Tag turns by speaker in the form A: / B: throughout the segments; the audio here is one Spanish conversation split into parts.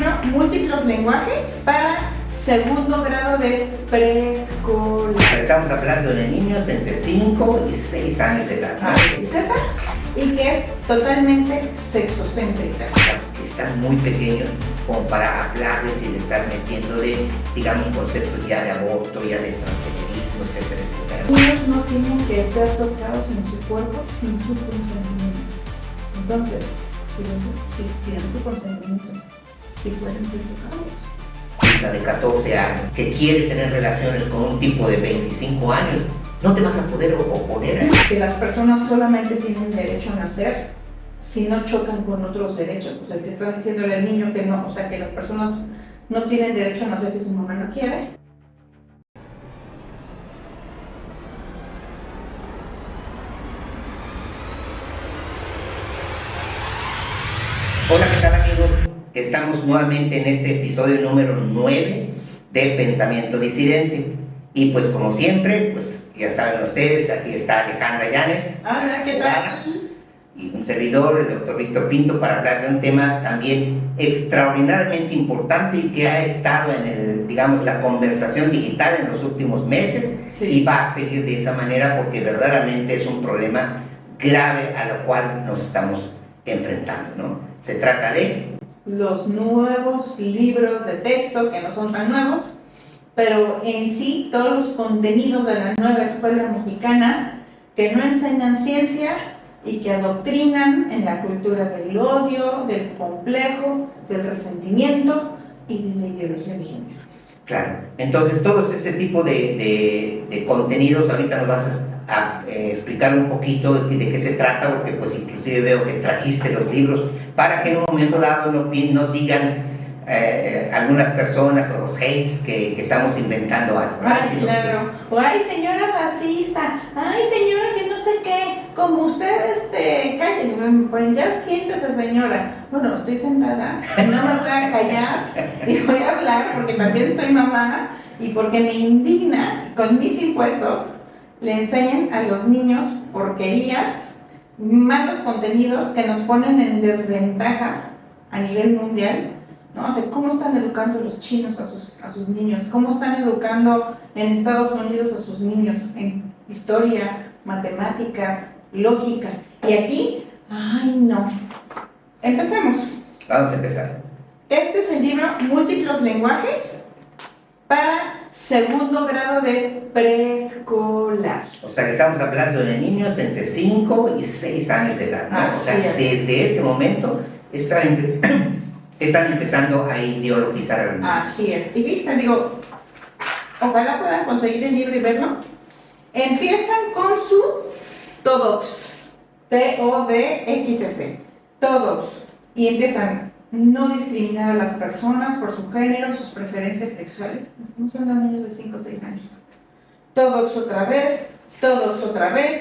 A: libro Múltiples lenguajes para segundo grado de preescolar.
B: Estamos hablando de niños entre 5 y 6 años de edad, ¿no?
A: ¿Cierto? Y que es totalmente sexocéntrica.
B: Están muy pequeños como para hablarles y estar metiéndole, digamos, conceptos ya de aborto, ya de transgenerismo, etcétera, etcétera.
A: Los niños no tienen que ser tocados en su cuerpo sin su consentimiento. Entonces, si dan su consentimiento, sí pueden ser tocados.
B: Una de 14 años que quiere tener relaciones con un tipo de 25 años, no te vas a poder oponer a eso.
A: Que las personas solamente tienen derecho a nacer si no chocan con otros derechos. O sea, si están diciéndole al niño que no, o sea, que las personas no tienen derecho a nacer si su mamá no quiere.
B: Hola, ¿qué tal, amigos? Estamos nuevamente en este episodio número 9 de Pensamiento Disidente. Y pues como siempre, pues ya saben ustedes, aquí está Alejandra Llanes.
A: Hola, ¿qué tal?
B: Y un servidor, el doctor Víctor Pinto, para hablar de un tema también extraordinariamente importante y que ha estado en la conversación digital en los últimos meses.
A: Sí.
B: Y va a seguir de esa manera porque verdaderamente es un problema grave a lo cual nos estamos enfrentando, ¿no? Se trata de
A: los nuevos libros de texto, que no son tan nuevos, pero en sí todos los contenidos de la nueva escuela mexicana que no enseñan ciencia y que adoctrinan en la cultura del odio, del complejo, del resentimiento y de la ideología de género.
B: Claro, entonces todo ese tipo de contenidos, ahorita nos vas a explicar un poquito de qué se trata, porque pues inclusive veo que trajiste los libros para que en un momento dado no digan algunas personas o los hates que estamos inventando algo.
A: Ay, claro. O ay, señora racista, ay, señora que no sé qué, como usted calle, pues ya siéntese, señora. Bueno, estoy sentada, no me voy a callar y voy a hablar porque también soy mamá y porque me indigna con mis impuestos le enseñan a los niños porquerías, malos contenidos que nos ponen en desventaja a nivel mundial, ¿no? O sea, ¿cómo están educando los chinos a sus niños? ¿Cómo están educando en Estados Unidos a sus niños? En historia, matemáticas, lógica. Y aquí, ay no. Empecemos.
B: Vamos a empezar.
A: Este es el libro Múltiples lenguajes para segundo grado de preescolar.
B: O sea, que estamos hablando de niños entre 5 y 6 años de edad, ¿no? O sea, desde ese momento están empezando a ideologizar a los niños.
A: Así es. Y fíjense, digo, ojalá puedan conseguir el libro y verlo. Empiezan con su TODOX, TODXS, TODOX, y empiezan no discriminar a las personas por su género, sus preferencias sexuales. Estamos hablando de niños de 5 o 6 años. TODOX otra vez.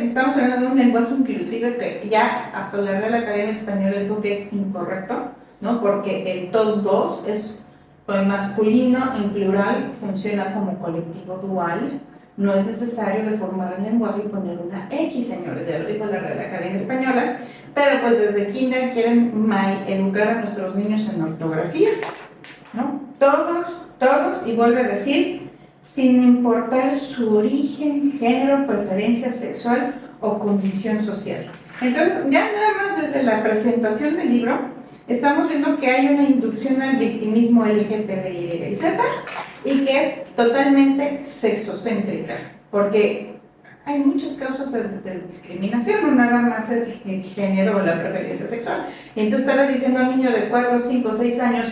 A: Estamos hablando de un lenguaje inclusive que ya hasta la Real Academia Española dijo que es incorrecto, ¿no? Porque el todos es en masculino, en plural, funciona como colectivo dual. No es necesario deformar el lenguaje y poner una X, señores, ya lo dijo la Real Academia Española, pero pues desde kinder quieren mal educar a nuestros niños en ortografía, ¿no? Todos, y vuelve a decir, sin importar su origen, género, preferencia sexual o condición social. Entonces, ya nada más desde la presentación del libro, estamos viendo que hay una inducción al victimismo LGTBI y Z y que es totalmente sexocéntrica, porque hay muchas causas de discriminación, no nada más es el género o la preferencia sexual. Y entonces estarle diciendo al niño de 4, 5, 6 años,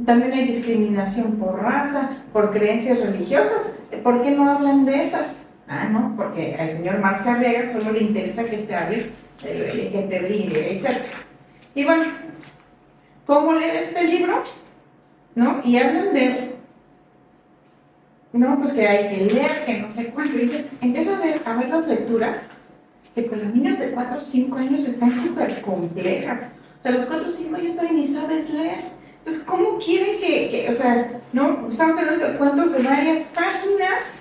A: también hay discriminación por raza, por creencias religiosas. ¿Por qué no hablan de esas? Ah, no, porque al señor Marx Arriaga solo le interesa que se hable del LGTBI y Z. Y bueno, ¿cómo leer este libro? ¿No? Y hablan de, no, pues que hay que leer, que no sé cuánto. Y entonces empieza a ver las lecturas, que para los niños de 4 o 5 años están súper complejas. O sea, a los 4 o 5 años todavía ni sabes leer. Entonces, ¿cómo quieren o sea, no? Estamos hablando de cuentos de varias páginas,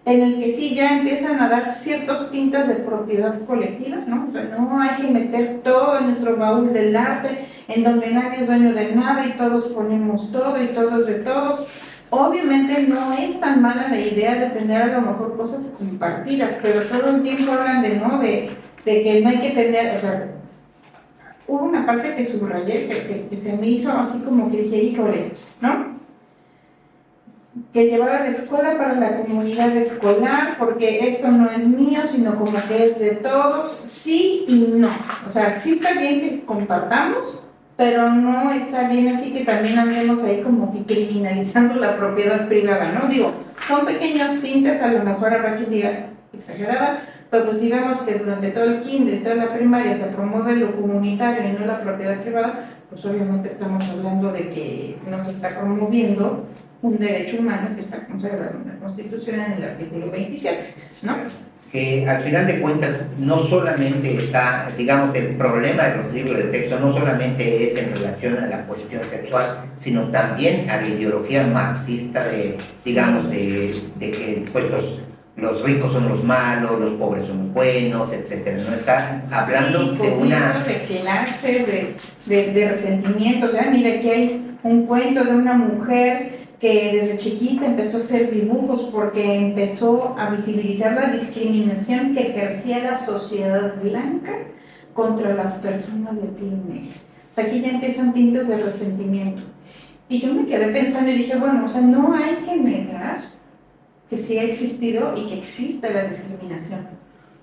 A: en el que sí ya empiezan a dar ciertos tintes de propiedad colectiva, ¿no? O sea, no hay que meter todo en nuestro baúl del arte, en donde nadie es dueño de nada y todos ponemos todo y todos de todos. Obviamente no es tan mala la idea de tener a lo mejor cosas compartidas, pero todo el tiempo hablan de, ¿no? De que no hay que tener, o sea, hubo una parte que subrayé, que se me hizo así como que dije, híjole, ¿no? Que llevar a la escuela para la comunidad escolar, porque esto no es mío, sino como que es de todos, sí y no. O sea, sí está bien que compartamos, pero no está bien así que también andemos ahí como que criminalizando la propiedad privada, ¿no? Digo, son pequeños tintes, a lo mejor habrá quien diga exagerada, pero pues si vemos que durante todo el kinder y toda la primaria se promueve lo comunitario y no la propiedad privada, pues obviamente estamos hablando de que no se está promoviendo un derecho humano que está consagrado en la Constitución en el artículo 27, ¿no?
B: Que al final de cuentas no solamente está, digamos, el problema de los libros de texto no solamente es en relación a la cuestión sexual, sino también a la ideología marxista de, digamos, de que pues los ricos son los malos, los pobres son los buenos, etcétera. No está hablando
A: sí,
B: de una...
A: de clases, de resentimientos. Ya, mira, aquí hay un cuento de una mujer que desde chiquita empezó a hacer dibujos porque empezó a visibilizar la discriminación que ejercía la sociedad blanca contra las personas de piel negra. O sea, aquí ya empiezan tintes de resentimiento. Y yo me quedé pensando y dije, bueno, o sea, no hay que negar que sí ha existido y que existe la discriminación.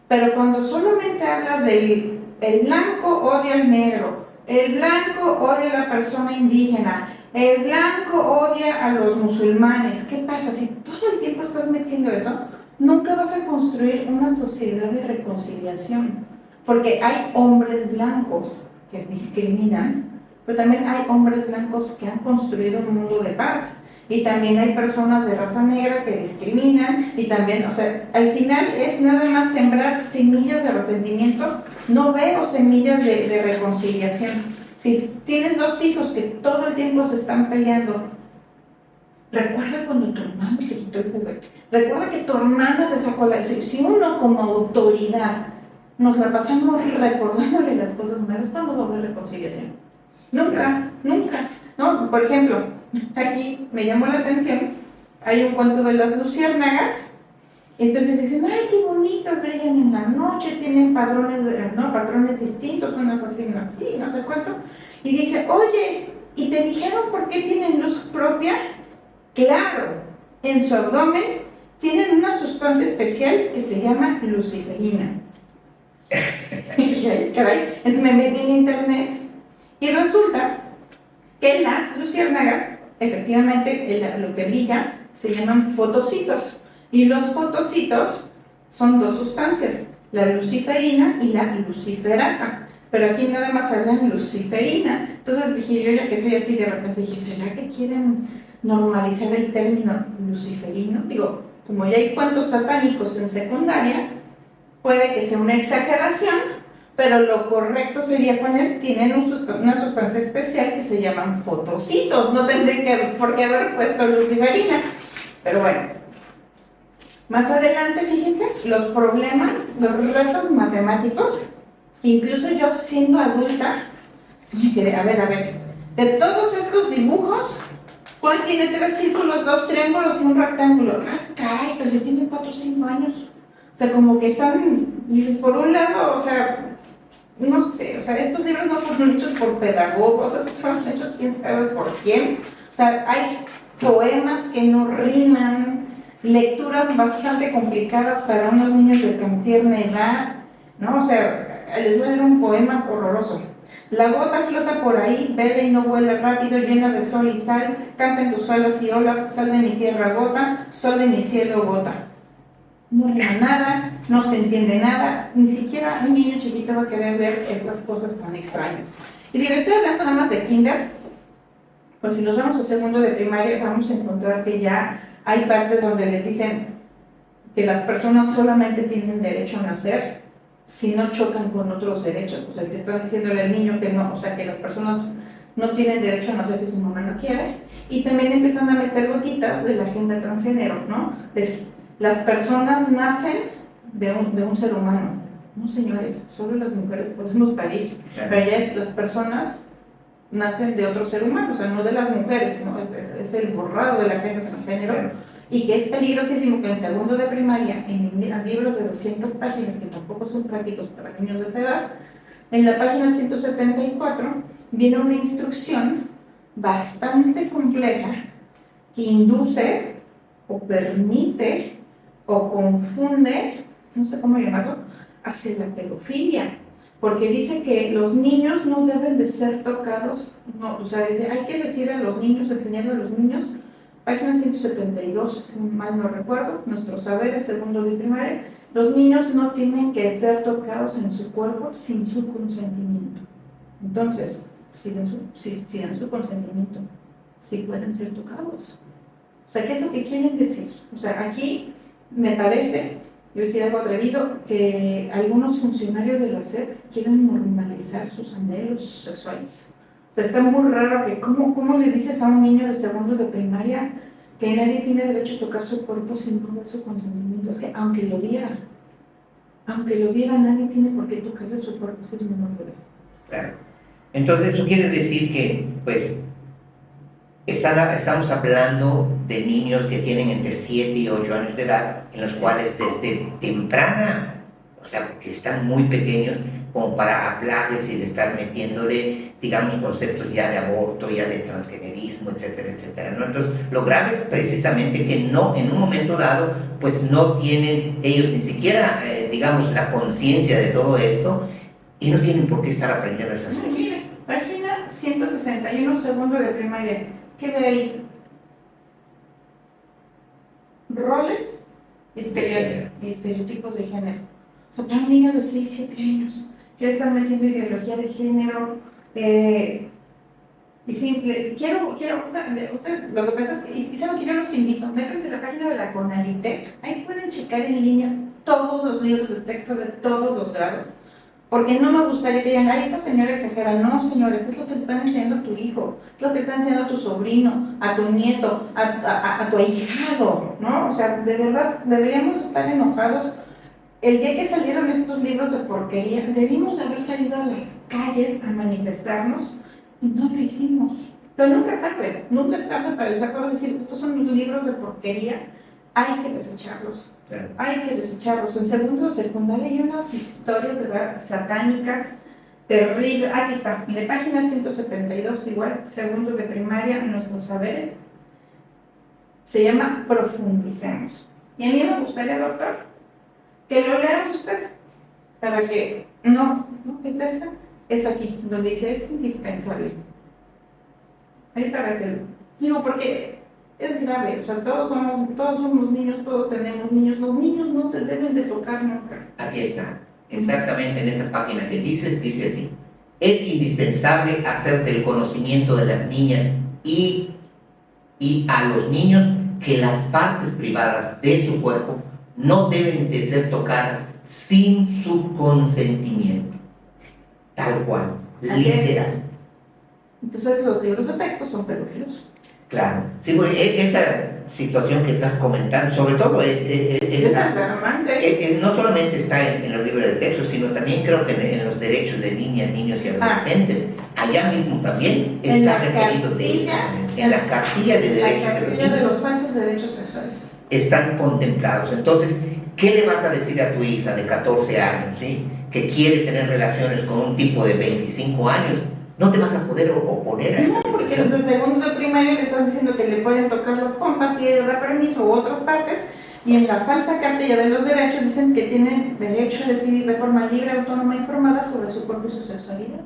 A: Pero cuando solamente hablas del el blanco odia al negro, el blanco odia a la persona indígena, el blanco odia a los musulmanes, ¿qué pasa? Si todo el tiempo estás metiendo eso, nunca vas a construir una sociedad de reconciliación. Porque hay hombres blancos que discriminan, pero también hay hombres blancos que han construido un mundo de paz. Y también hay personas de raza negra que discriminan y también, o sea, al final es nada más sembrar semillas de resentimiento, no veo semillas de reconciliación. Si tienes dos hijos que todo el tiempo se están peleando, recuerda cuando tu hermano te quitó el juguete, recuerda que tu hermano te sacó la... Si uno como autoridad nos la pasamos recordándole las cosas malas, ¿cuándo va a haber reconciliación? Nunca, nunca, ¿no? Por ejemplo, aquí me llamó la atención, hay un cuento de las luciérnagas, entonces dicen, ay, qué bonitas, brillan en la noche, tienen patrones distintos, unas así, unas así, no sé cuánto, y dice, oye, ¿y te dijeron por qué tienen luz propia? Claro, en su abdomen tienen una sustancia especial que se llama luciferina. Y dije, ay, caray, entonces me metí en internet y resulta que las luciérnagas, efectivamente, lo que brilla se llaman fotocitos. Y los fotocitos son dos sustancias, la luciferina y la luciferasa. Pero aquí nada más hablan luciferina. Entonces dije yo, ya que soy así, de repente dije, ¿será que quieren normalizar el término luciferino? Digo, como ya hay cuantos satánicos en secundaria, puede que sea una exageración, pero lo correcto sería poner, tienen una sustancia especial que se llaman fotocitos, no tendría por qué haber puesto luciferina, pero bueno. Más adelante, fíjense, los problemas, los retos matemáticos, incluso yo siendo adulta, me quedé, a ver, de todos estos dibujos, ¿cuál tiene 3 círculos, 2 triángulos y un rectángulo? Ah, caray, pues si tiene 4 o 5 años. O sea, como que están, dices, por un lado, o sea, no sé, o sea, estos libros no fueron hechos por pedagogos, estos fueron hechos quién sabe por quién. O sea, hay poemas que no riman, lecturas bastante complicadas para unos niños de tan tierna edad, ¿no? O sea, les voy a leer un poema horroroso. La gota flota por ahí, verde y no vuela rápido, llena de sol y sal, canta en tus alas y olas, sal de mi tierra gota, sol de mi cielo gota. No rima nada, no se entiende nada, ni siquiera un niño chiquito va a querer ver estas cosas tan extrañas. Y digo, estoy hablando nada más de kinder, pues si nos vamos a segundo de primaria vamos a encontrar que ya hay partes donde les dicen que las personas solamente tienen derecho a nacer si no chocan con otros derechos. O sea, te están diciéndole al niño que no, o sea, que las personas no tienen derecho a nacer si su mamá no quiere. Y también empiezan a meter gotitas de la agenda transgénero, ¿no? las personas nacen de un ser humano. No, señores, solo las mujeres podemos parir,
B: Claro.
A: pero ya las personas nacen de otro ser humano, o sea, no de las mujeres, ¿no? Es el borrado de la gente transgénero,
B: Claro.
A: y que es peligrosísimo que en segundo de primaria, en libros de 200 páginas, que tampoco son prácticos para niños de esa edad, en la página 174 viene una instrucción bastante compleja que induce o permite o confunde, no sé cómo llamarlo, hacia la pedofilia, porque dice que los niños no deben de ser tocados, no, o sea, dice, hay que decir a los niños, enseñarle a los niños, página 172, si mal no recuerdo, nuestros saberes, segundo de primaria, los niños no tienen que ser tocados en su cuerpo sin su consentimiento. Entonces, si dan su consentimiento, sí pueden ser tocados. O sea, ¿qué es lo que quieren decir? O sea, aquí me parece, yo decía algo atrevido, que algunos funcionarios de la SEP quieren normalizar sus anhelos sexuales. O sea, está muy raro que, ¿cómo le dices a un niño de segundo de primaria que nadie tiene derecho a tocar su cuerpo sin dar su consentimiento? Es que aunque lo diera, nadie tiene por qué tocarle su cuerpo si es menor de edad.
B: Claro. Entonces eso quiere decir que, pues, estamos hablando de niños que tienen entre 7 y 8 años de edad, en los cuales desde temprana, o sea, que están muy pequeños, como para hablarles y de estar metiéndole, digamos, conceptos ya de aborto, ya de transgenerismo, etcétera, etcétera, ¿no? Entonces, lo grave es precisamente que no, en un momento dado, pues no tienen ellos ni siquiera, digamos, la conciencia de todo esto, y no tienen por qué estar aprendiendo esas cosas.
A: Mire, página 161, segundo de primaria. ¿Qué ve ahí? Roles y estereotipos de género. O sea, para un niño de 6, 7 años ya están metiendo ideología de género. Y simple, lo que pasa es que, y saben que yo los invito, métanse a la página de la CONALITEC, ahí pueden checar en línea todos los libros de texto de todos los grados. Porque no me gustaría que digan, ay, esta señora exagera. No, señores, es lo que están enseñando a tu hijo, es lo que está enseñando a tu sobrino, a tu nieto, a tu ahijado, ¿no? O sea, de verdad, deberíamos estar enojados. El día que salieron estos libros de porquería, debimos haber salido a las calles a manifestarnos y no lo hicimos. Pero nunca es tarde para el saco, decir, estos son los libros de porquería, hay que desecharlos.
B: Claro.
A: Hay que desecharlos. En segundo de secundaria hay unas historias de verdad satánicas terribles. Aquí está, mire, página 172, igual, segundo de primaria, nuestros saberes. Se llama Profundicemos. Y a mí me gustaría, doctor, que lo leas usted, para que, no es esta, es aquí, donde dice, es indispensable. Ahí para que, digo, porque es grave, o sea, todos somos niños, todos tenemos niños, los niños no se deben de tocar nunca.
B: Aquí está, exactamente en esa página que dices, dice así: es indispensable hacer del conocimiento de las niñas y a los niños que las partes privadas de su cuerpo no deben de ser tocadas sin su consentimiento, tal cual,
A: Así
B: literal.
A: es. Entonces los libros de texto son pedófilos.
B: Claro, sí, porque esta situación que estás comentando, sobre todo no solamente está en los libros de texto, sino también creo que en los derechos de niñas, niños y adolescentes. Allá mismo también está referido de esa manera. En la cartilla de derechos
A: la cartilla de los falsos derechos sexuales.
B: Están contemplados. Entonces, ¿qué le vas a decir a tu hija de 14 años, ¿sí?, que quiere tener relaciones con un tipo de 25 años? No te vas a poder oponer a esa
A: situación. No, porque desde segundo de primaria le están diciendo que le pueden tocar las pompas y ella da permiso u otras partes, y en la falsa cartilla de los derechos dicen que tienen derecho a decidir de forma libre, autónoma e informada sobre su cuerpo y su sexualidad.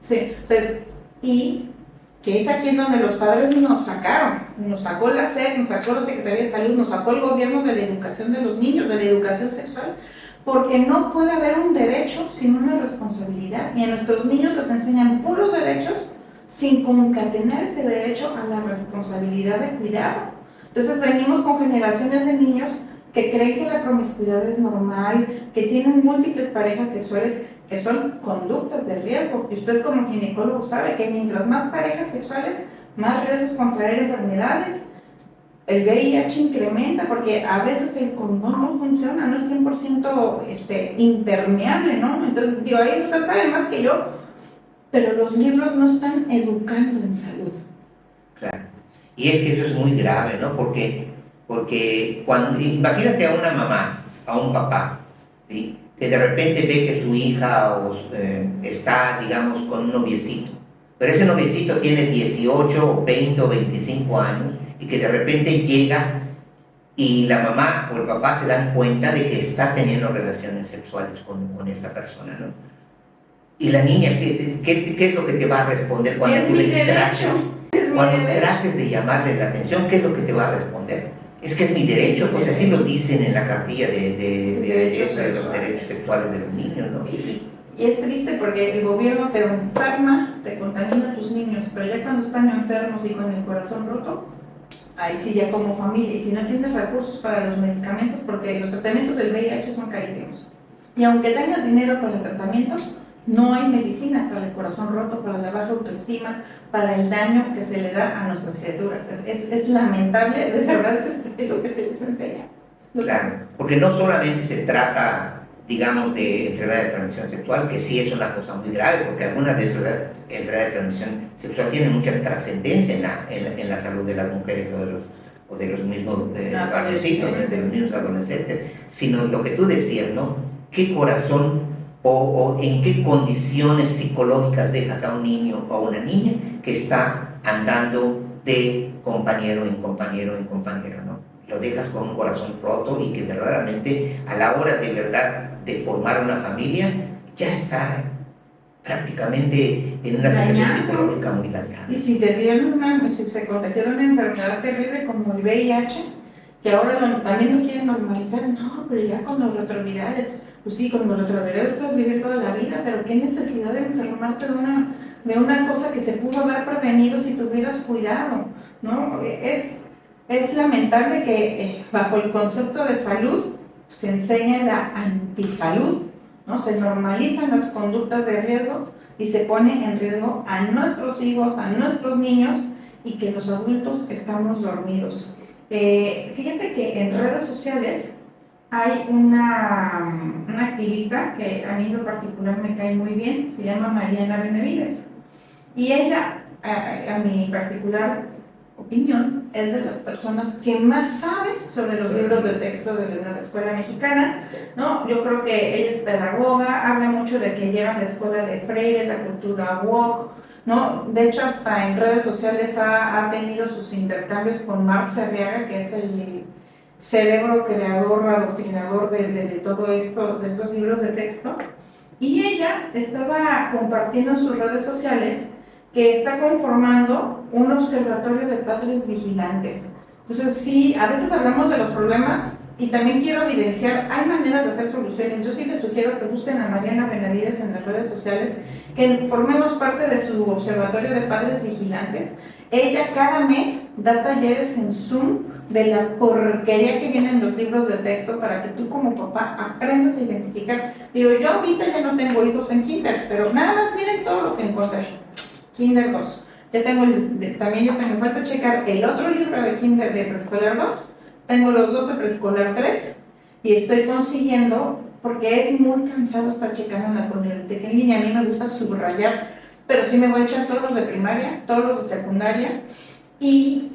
A: Sí, o sea, y que es aquí en donde los padres nos sacó la SEP, nos sacó la Secretaría de Salud, nos sacó el gobierno de la educación de los niños, de la educación sexual, porque no puede haber un derecho sin una responsabilidad, y a nuestros niños les enseñan puros derechos sin concatenar ese derecho a la responsabilidad de cuidado. Entonces venimos con generaciones de niños que creen que la promiscuidad es normal, que tienen múltiples parejas sexuales, que son conductas de riesgo, y usted como ginecólogo sabe que mientras más parejas sexuales, más riesgos contraer enfermedades. el VIH incrementa, porque a veces el condón no funciona, no es 100% impermeable, ¿no? Entonces, digo, ahí usted sabe más que yo, pero los libros no están educando en salud.
B: Claro. Y es que eso es muy grave, ¿no? Porque cuando, imagínate a una mamá, a un papá, ¿sí? Que de repente ve que su hija está, digamos, con un noviecito, pero ese noviecito tiene 18 o 20 o 25 años y que de repente llega y la mamá o el papá se dan cuenta de que está teniendo relaciones sexuales con esa persona, ¿no? Y la niña, ¿qué es lo que te va a responder cuando tú trates de llamarle la atención? ¿Qué es lo que te va a responder? Es que es mi derecho, pues así lo dicen en la cartilla de los derechos sexuales de los niños, ¿no?
A: Y es triste porque el gobierno te enferma, te contamina a tus niños, pero ya cuando están enfermos y con el corazón roto, ahí sí ya como familia, y si no tienes recursos para los medicamentos, porque los tratamientos del VIH son carísimos, y aunque tengas dinero para el tratamiento, no hay medicina para el corazón roto, para la baja autoestima, para el daño que se le da a nuestras criaturas. Es lamentable, de verdad, es lo que se les enseña.
B: Claro, porque no solamente se trata, digamos, de enfermedad de transmisión sexual, que sí es una cosa muy grave, porque algunas de esas enfermedades de transmisión sexual tienen mucha trascendencia en la salud de las mujeres o de los mismos varoncitos, de los mismos adolescentes, sino lo que tú decías, ¿no? ¿Qué corazón o en qué condiciones psicológicas dejas a un niño o a una niña que está andando de compañero en compañero en compañero, ¿no? Lo dejas con un corazón roto y que verdaderamente a la hora de verdad de formar una familia ya está prácticamente en una situación psicológica muy dañada.
A: Y si si se contagió de una enfermedad terrible como el VIH, que ahora también lo quieren normalizar, no, pero ya con los retrovirales, pues sí, con los retrovirales puedes vivir toda la vida, pero qué necesidad de enfermarte de una cosa que se pudo haber prevenido si te hubieras cuidado, ¿no? Es lamentable que bajo el concepto de salud se enseña la antisalud, ¿no? Se normalizan las conductas de riesgo y se pone en riesgo a nuestros hijos, a nuestros niños, y que los adultos estamos dormidos. Fíjate que en redes sociales hay una activista que a mí en lo particular me cae muy bien, se llama Mariana Benavides, y ella, a mi particular opinión, es de las personas que más sabe sobre los libros de texto de la escuela mexicana, ¿no? Yo creo que ella es pedagoga, habla mucho de que llevan la escuela de Freire, la cultura woke, ¿no? De hecho, hasta en redes sociales ha tenido sus intercambios con Marx Arriaga, que es el cerebro creador, adoctrinador de todo esto, de estos libros de texto, y ella estaba compartiendo en sus redes sociales que está conformando un observatorio de padres vigilantes. Entonces, sí, a veces hablamos de los problemas y también quiero evidenciar, hay maneras de hacer soluciones. Yo sí les sugiero que busquen a Mariana Benavides en las redes sociales, que formemos parte de su observatorio de padres vigilantes. Ella cada mes da talleres en Zoom de la porquería que viene en los libros de texto para que tú como papá aprendas a identificar. Digo, yo ahorita ya no tengo hijos en kinder, pero nada más miren todo lo que encontré. Kinder 2. También me falta checar el otro libro de Kinder de preescolar 2. Tengo los dos de preescolar 3 y estoy consiguiendo, porque es muy cansado estar checando en la biblioteca en línea. A mí me gusta subrayar, pero sí me voy a echar todos los de primaria, todos los de secundaria, y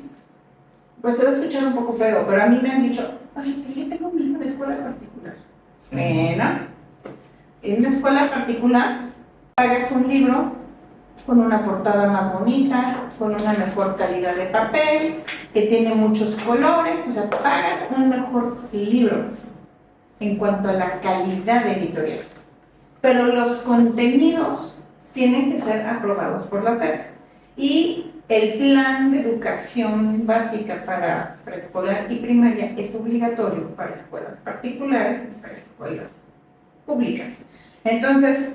A: pues se va a escuchar un poco feo, pero a mí me han dicho, ay, pero yo tengo mi hijo en escuela particular. Bueno, en una escuela particular pagas un libro con una portada más bonita, con una mejor calidad de papel, que tiene muchos colores, o sea, pagas un mejor libro en cuanto a la calidad editorial. Pero los contenidos tienen que ser aprobados por la SEP. Y el plan de educación básica para preescolar y primaria es obligatorio para escuelas particulares y para escuelas públicas. Entonces,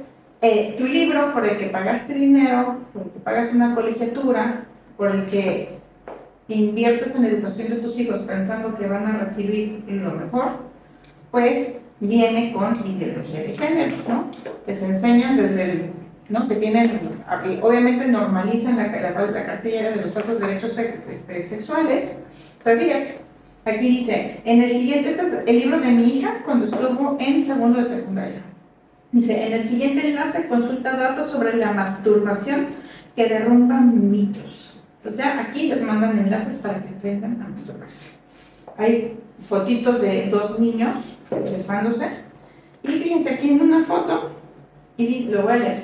A: tu libro por el que pagaste dinero, por el que pagas una colegiatura, por el que inviertes en la educación de tus hijos pensando que van a recibir lo mejor, pues viene con ideología de género, ¿no? Les enseñan desde ¿no? Que tienen, obviamente normalizan la cartilla de los otros derechos sexuales, pero fíjate, aquí dice, en el siguiente, este es el libro de mi hija cuando estuvo en segundo de secundaria. Dice, en el siguiente enlace consulta datos sobre la masturbación que derrumban mitos. Entonces ya aquí les mandan enlaces para que aprendan a masturbarse. Hay fotitos de 2 niños besándose. Y fíjense aquí en una foto, y lo voy a leer.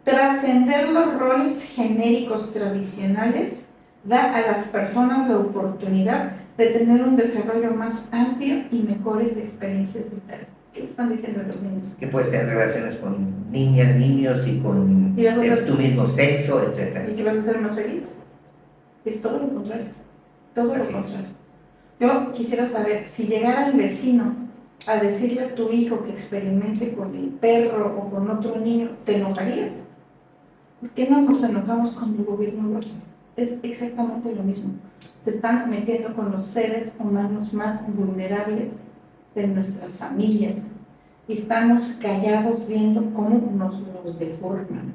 A: Trascender los roles genéricos tradicionales da a las personas la oportunidad de tener un desarrollo más amplio y mejores experiencias vitales. ¿Qué están diciendo los niños?
B: Que puedes tener relaciones con niñas, niños y con tu mismo sexo, etc.
A: ¿Y que vas a ser más feliz? Es todo lo contrario. Todo
B: Así
A: lo contrario. Yo quisiera saber, si llegara el vecino a decirle a tu hijo que experimente con el perro o con otro niño, ¿te enojarías? ¿Por qué no nos enojamos cuando el gobierno lo hace? Es exactamente lo mismo. Se están metiendo con los seres humanos más vulnerables de nuestras familias y estamos callados viendo cómo nos los deforman.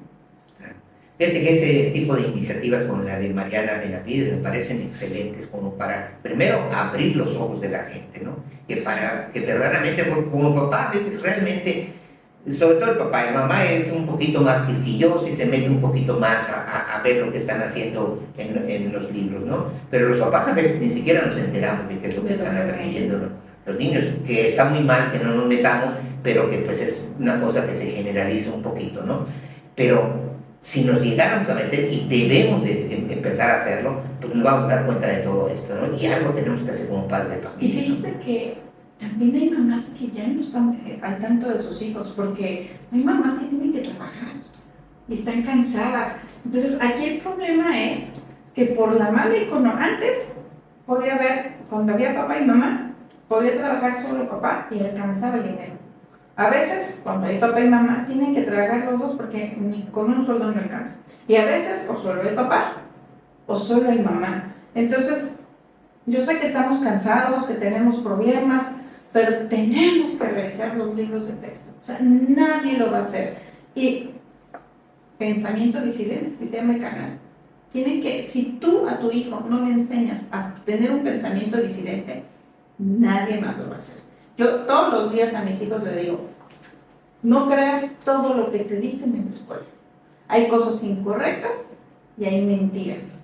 B: Fíjate que ese tipo de iniciativas como la de Mariana Benavides me parecen excelentes como para, primero, abrir los ojos de la gente, ¿no? Que para que verdaderamente, como papá, a veces realmente, sobre todo el papá, el mamá es un poquito más quisquilloso y se mete un poquito más a ver lo que están haciendo en los libros, ¿no? Pero los papás a veces ni siquiera nos enteramos de qué es lo que están aprendiendo, ¿no? Los niños, que está muy mal que no nos metamos, pero que pues es una cosa que se generaliza un poquito, ¿no? Pero si nos llegáramos a meter, y debemos de empezar a hacerlo, pues nos vamos a dar cuenta de todo esto, ¿no? Y algo tenemos que hacer como padres de familia.
A: Y fíjese, ¿no?, que también hay mamás que ya no están al tanto de sus hijos, porque hay mamás que tienen que trabajar y están cansadas. Entonces, aquí el problema es que por la mala economía, antes podía haber, cuando había papá y mamá, podía trabajar solo papá y alcanzaba el dinero. A veces, cuando hay papá y mamá, tienen que trabajar los dos porque ni con un sueldo no alcanza. Y a veces, o solo el papá, o solo el mamá. Entonces, yo sé que estamos cansados, que tenemos problemas, pero tenemos que revisar los libros de texto. O sea, nadie lo va a hacer. Y Pensamiento Disidente, si se llama el canal, tienen que, si tú a tu hijo no le enseñas a tener un pensamiento disidente, nadie más lo va a hacer. Yo todos los días a mis hijos les digo, no creas todo lo que te dicen en la escuela. Hay cosas incorrectas y hay mentiras,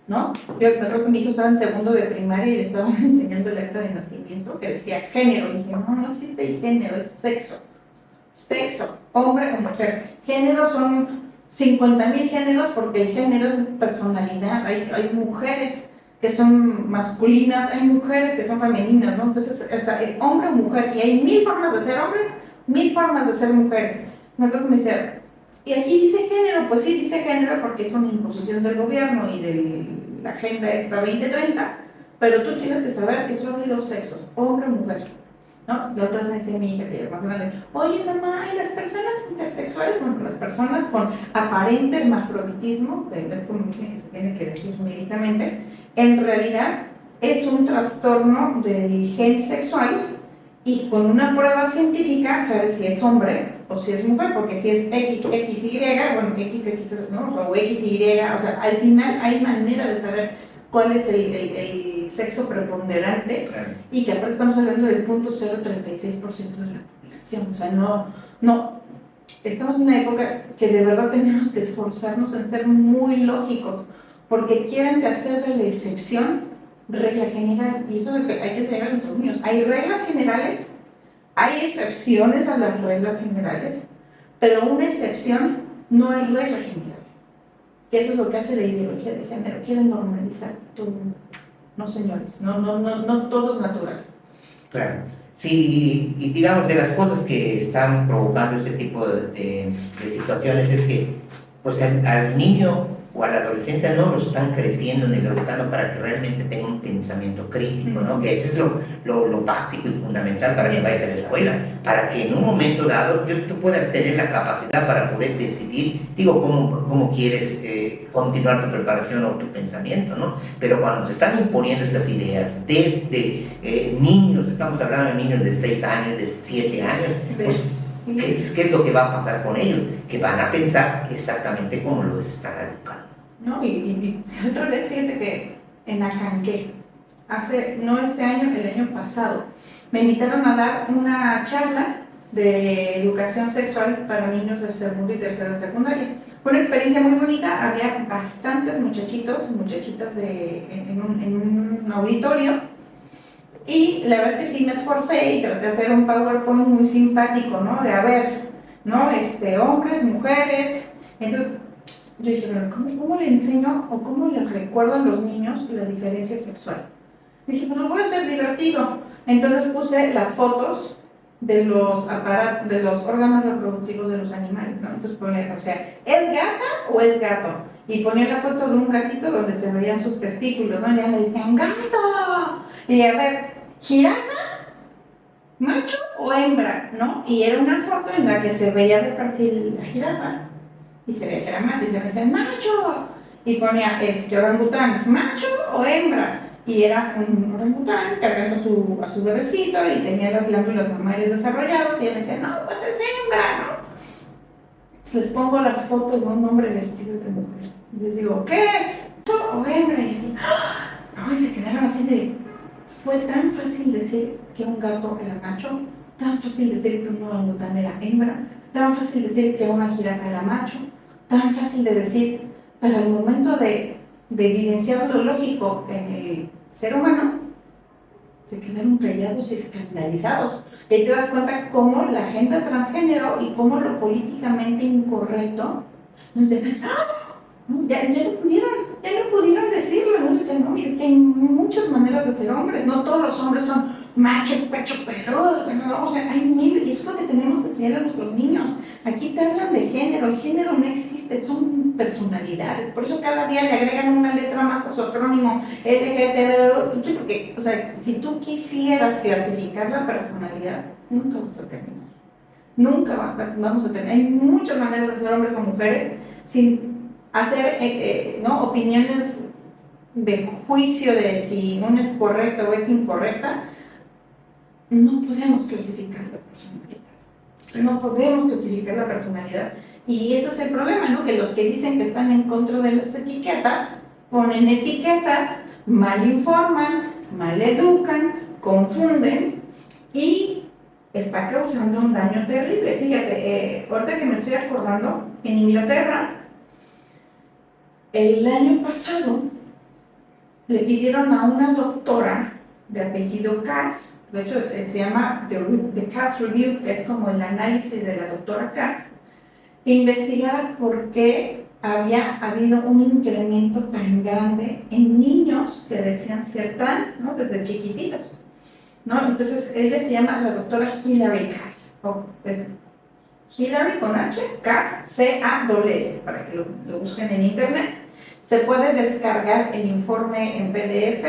A: ¿no? Yo creo que mi hijo estaba en segundo de primaria y le estaban enseñando el acta de nacimiento que decía género. Y dije, no existe el género, es sexo. Sexo, hombre o mujer. Género son 50,000 géneros porque el género es personalidad. Hay mujeres que son masculinas, hay mujeres que son femeninas, ¿no? Entonces, o sea, hombre o mujer, y hay 1000 formas de ser hombres, 1000 formas de ser mujeres. Me acuerdo que me decía, y aquí dice género, pues sí dice género porque es una imposición del gobierno y de la agenda esta 2030, pero tú tienes que saber que solo hay 2 sexos, hombre o mujer, ¿no? La otra vez me decía mi hija, que era más grande, oye mamá, ¿y las personas intersexuales? Bueno, las personas con aparente hermafroditismo, que es como dicen que se tiene que decir médicamente, en realidad es un trastorno del gen sexual y con una prueba científica sabes si es hombre o si es mujer, porque si es XXY, bueno, XX, ¿no? O XY, o sea, al final hay manera de saber cuál es el sexo preponderante, claro. Y que aparte estamos hablando del 0.036% de la población, o sea, no, estamos en una época que de verdad tenemos que esforzarnos en ser muy lógicos, porque quieren de hacer de la excepción regla general, y eso es lo que hay que enseñar a nuestros niños. Hay reglas generales, hay excepciones a las reglas generales, pero una excepción no es regla general. Y eso es lo que hace la ideología de género, quieren normalizar todo. No, señores, no todo es natural.
B: Claro. Sí, y digamos, de las cosas que están provocando este tipo de situaciones es que pues al niño o al adolescente no lo están creciendo ni lo educando para que realmente tenga un pensamiento crítico, ¿no? Que eso es lo básico y fundamental para que vayas a la escuela, para que en un momento dado tú puedas tener la capacidad para poder decidir, digo, cómo quieres continuar tu preparación o tu pensamiento, ¿no? Pero cuando se están imponiendo estas ideas desde niños, estamos hablando de niños de 6 años, de 7 años, pues
A: Así es.
B: ¿Qué es lo que va a pasar con ellos? Que van a pensar exactamente como los están educando.
A: No, y otra vez, fíjate que en Acanqué, no este año, el año pasado, me invitaron a dar una charla de educación sexual para niños de segundo y tercero de secundaria. Fue una experiencia muy bonita, había bastantes muchachitos, muchachitas en un auditorio, y la verdad es que sí me esforcé y traté de hacer un PowerPoint muy simpático, ¿no? De a ver, ¿no? Hombres, mujeres. Entonces, yo dije, bueno, ¿cómo le enseño o cómo les recuerdo a los niños la diferencia sexual? Dije, pues lo voy a hacer divertido. Entonces puse las fotos de los órganos reproductivos de los animales, ¿no? Entonces ponía, o sea, ¿es gata o es gato? Y ponía la foto de un gatito donde se veían sus testículos, ¿no? Y ya me decían, ¡gato! Y a ver, ¿jirafa, macho o hembra? ¿No? Y era una foto en la que se veía de perfil la jirafa y se veía que era macho, y se me decía, ¡macho! Y ponía, orangután, ¿macho o hembra? Y era un orangután cargando a su bebecito y tenía las glándulas mamarias desarrolladas, y ella me decía, no, pues es hembra, ¿no? Entonces les pongo la foto de un hombre vestido de mujer. Y les digo, ¿qué es? ¿Macho o hembra? Y así, ¡ah! No, y se quedaron así de, fue tan fácil decir que un gato era macho, tan fácil decir que un orangután era hembra, tan fácil decir que una jirafa era macho, tan fácil de decir, pero al momento de evidenciar lo lógico en el ser humano, se quedaron callados y escandalizados. Y ahí te das cuenta cómo la agenda transgénero y cómo lo políticamente incorrecto nos dejan, ¡ah! Ya no pudieron decirlo, ¿no? Dicen, no, mira, es que hay muchas maneras de ser hombres, no todos los hombres son machos, pecho peludo, no, o sea, hay mil, y eso es lo que tenemos que enseñar a nuestros niños. Aquí te hablan de género, el género no existe, son personalidades, por eso cada día le agregan una letra más a su acrónimo, LGBT, porque, o sea, si tú quisieras clasificar la personalidad, nunca vas a terminar. Nunca vamos a tener, hay muchas maneras de ser hombres o mujeres sin hacer ¿no? opiniones de juicio de si uno es correcto o es incorrecta. No podemos clasificar la personalidad. No podemos clasificar la personalidad. Y ese es el problema, ¿no? Que los que dicen que están en contra de las etiquetas, ponen etiquetas, mal informan, mal educan, confunden y está causando un daño terrible. Fíjate, ahorita que me estoy acordando, en Inglaterra, el año pasado le pidieron a una doctora de apellido Cass, de hecho se llama The Cass Review, que es como el análisis de la doctora Cass, que investigara por qué había habido un incremento tan grande en niños que decían ser trans, ¿no? Desde chiquititos, ¿no? Entonces ella se llama la doctora Hilary Cass, es Hilary con H, Cass, C-A-S, para que lo busquen en internet. Se puede descargar el informe en PDF.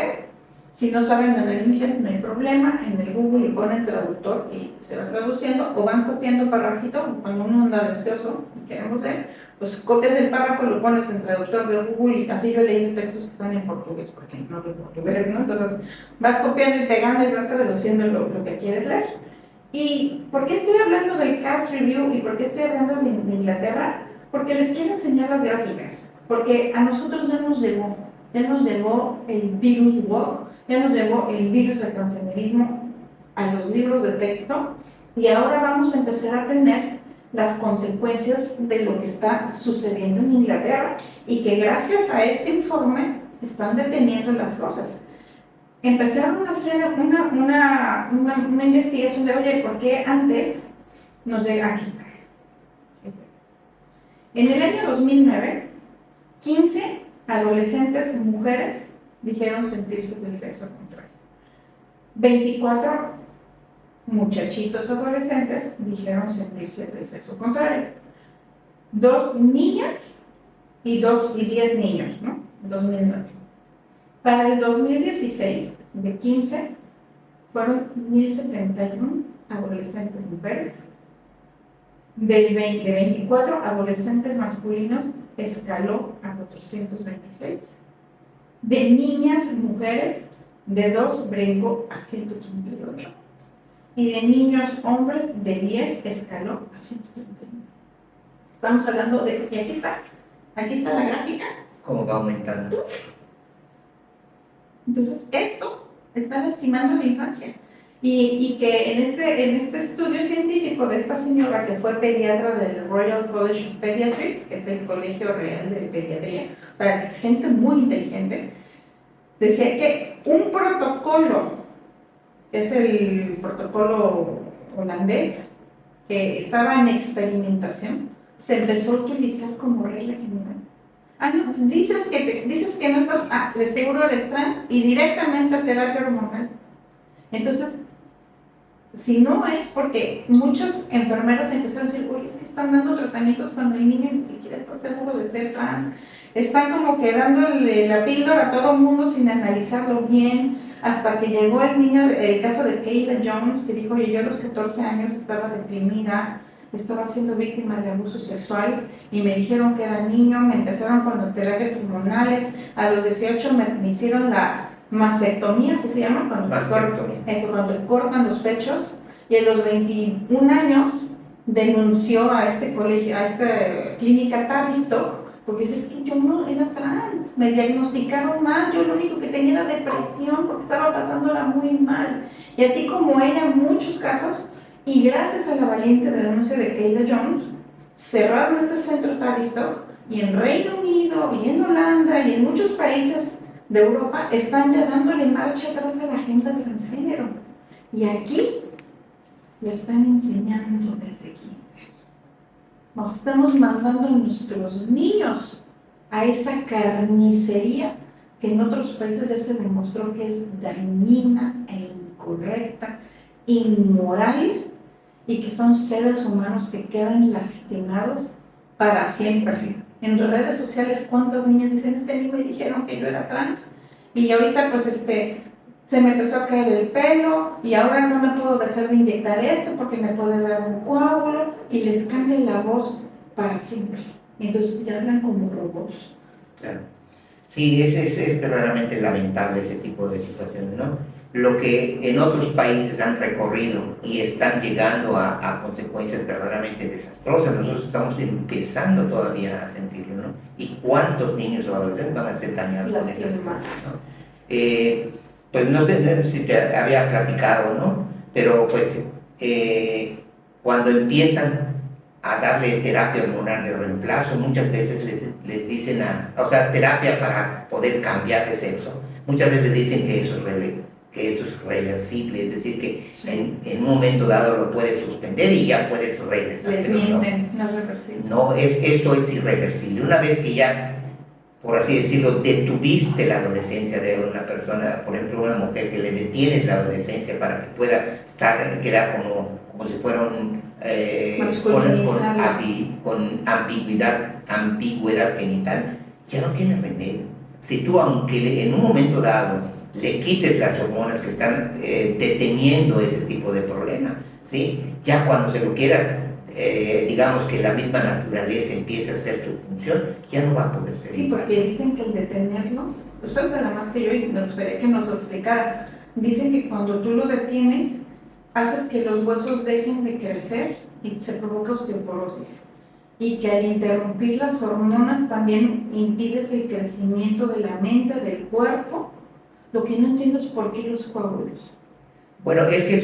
A: Si no saben el inglés, no hay problema. En el Google le ponen traductor y se va traduciendo, o van copiando párrafito. Cuando uno anda deseoso y queremos leer, pues copias el párrafo, lo pones en traductor de Google, y así yo leí textos que están en portugués, porque no hablo portugués, ¿no? Entonces vas copiando y pegando y vas traduciendo lo que quieres leer. ¿Y por qué estoy hablando del Cass Review y por qué estoy hablando de Inglaterra? Porque les quiero enseñar las gráficas, porque a nosotros ya nos llegó el virus woke, ya nos llegó el virus del cancerígeno a los libros de texto, y ahora vamos a empezar a tener las consecuencias de lo que está sucediendo en Inglaterra, y que gracias a este informe están deteniendo las cosas. Empezaron a hacer una investigación de, oye, ¿por qué antes nos llega? Aquí está. En el año 2009, 15 adolescentes mujeres dijeron sentirse del sexo contrario. 24 muchachitos adolescentes dijeron sentirse del sexo contrario. 2 niñas y 10 niños, ¿no? 2009. Para el 2016, de 15, fueron 1.071 adolescentes mujeres. De 24 adolescentes masculinos escaló a 426. De niñas mujeres, de 2 brincó a 138. y de niños hombres de 10 escaló a 131. Estamos hablando de, y aquí está la gráfica.
B: ¿Cómo va aumentando?
A: Entonces, esto está lastimando la infancia. Y que en este estudio científico de esta señora que fue pediatra del Royal College of Pediatrics, que es el colegio real de pediatría, o sea, que es gente muy inteligente, decía que un protocolo, que es el protocolo holandés, que estaba en experimentación, se empezó a utilizar como regla general. Ah, no, pues dices que no estás, de seguro eres trans y directamente a terapia hormonal. Entonces, si no es porque muchas enfermeras empezaron a decir, oye, es que están dando tratamientos cuando el niño ni siquiera está seguro de ser trans, están como que dándole la píldora a todo el mundo sin analizarlo bien, hasta que llegó el niño, el caso de Kayla Jones, que dijo, oye, yo a los 14 años estaba deprimida, estaba siendo víctima de abuso sexual y me dijeron que era niño, me empezaron con las terapias hormonales, a los 18 me hicieron la mastectomía, ¿así se llama? Cuando te cortan los pechos, y a los 21 años denunció a este colegio, a esta clínica Tavistock, porque dice, es que yo no era trans, me diagnosticaron mal, yo lo único que tenía era depresión porque estaba pasándola muy mal. Y así como ella, muchos casos, y gracias a la valiente denuncia de Kayla Jones, cerraron este centro Tavistock, y en Reino Unido, y en Holanda, y en muchos países de Europa están ya dándole marcha atrás a la agenda transgénero. Y aquí le están enseñando desde kinder. Nos estamos mandando a nuestros niños a esa carnicería que en otros países ya se demostró que es dañina e incorrecta, inmoral, y que son seres humanos que quedan lastimados para siempre. En redes sociales, ¿cuántas niñas dicen, es que a mí me dijeron que yo era trans? Y ahorita pues se me empezó a caer el pelo y ahora no me puedo dejar de inyectar esto porque me puede dar un coágulo, y les cambian la voz para siempre. Y entonces ya hablan como robots.
B: Claro. Sí, es verdaderamente lamentable ese tipo de situaciones, ¿no? Lo que en otros países han recorrido y están llegando a consecuencias verdaderamente desastrosas, nosotros estamos empezando todavía a sentirlo, ¿no? ¿Y cuántos niños o adolescentes van a ser dañados con esa situación, ¿no? Pues no sé si te había platicado, ¿no? Pero pues cuando empiezan a darle terapia hormonal de reemplazo, muchas veces les dicen, o sea, terapia para poder cambiar de sexo, muchas veces dicen que eso es reversible, es decir, que sí, en un momento dado lo puedes suspender y ya puedes regresar.
A: Les mienten, no es reversible.
B: No, esto es irreversible. Una vez que ya, por así decirlo, detuviste la adolescencia de una persona, por ejemplo, una mujer, que le detienes la adolescencia para que pueda quedar como si fuera con ambigüedad genital, ya no tiene remedio. Si tú, aunque en un momento dado le quites las hormonas que están deteniendo ese tipo de problema, ¿sí? Ya cuando se lo quieras, digamos que la misma naturaleza empieza a hacer su función, ya no va a poder ser.
A: Sí, igual. Porque dicen que el detenerlo, ustedes saben más que yo y me gustaría que nos lo explicara, dicen que cuando tú lo detienes, haces que los huesos dejen de crecer y se provoca osteoporosis. Y que al interrumpir las hormonas también impides el crecimiento de la mente, del cuerpo. Lo que no entiendo es por qué los coágulos.
B: Bueno, es que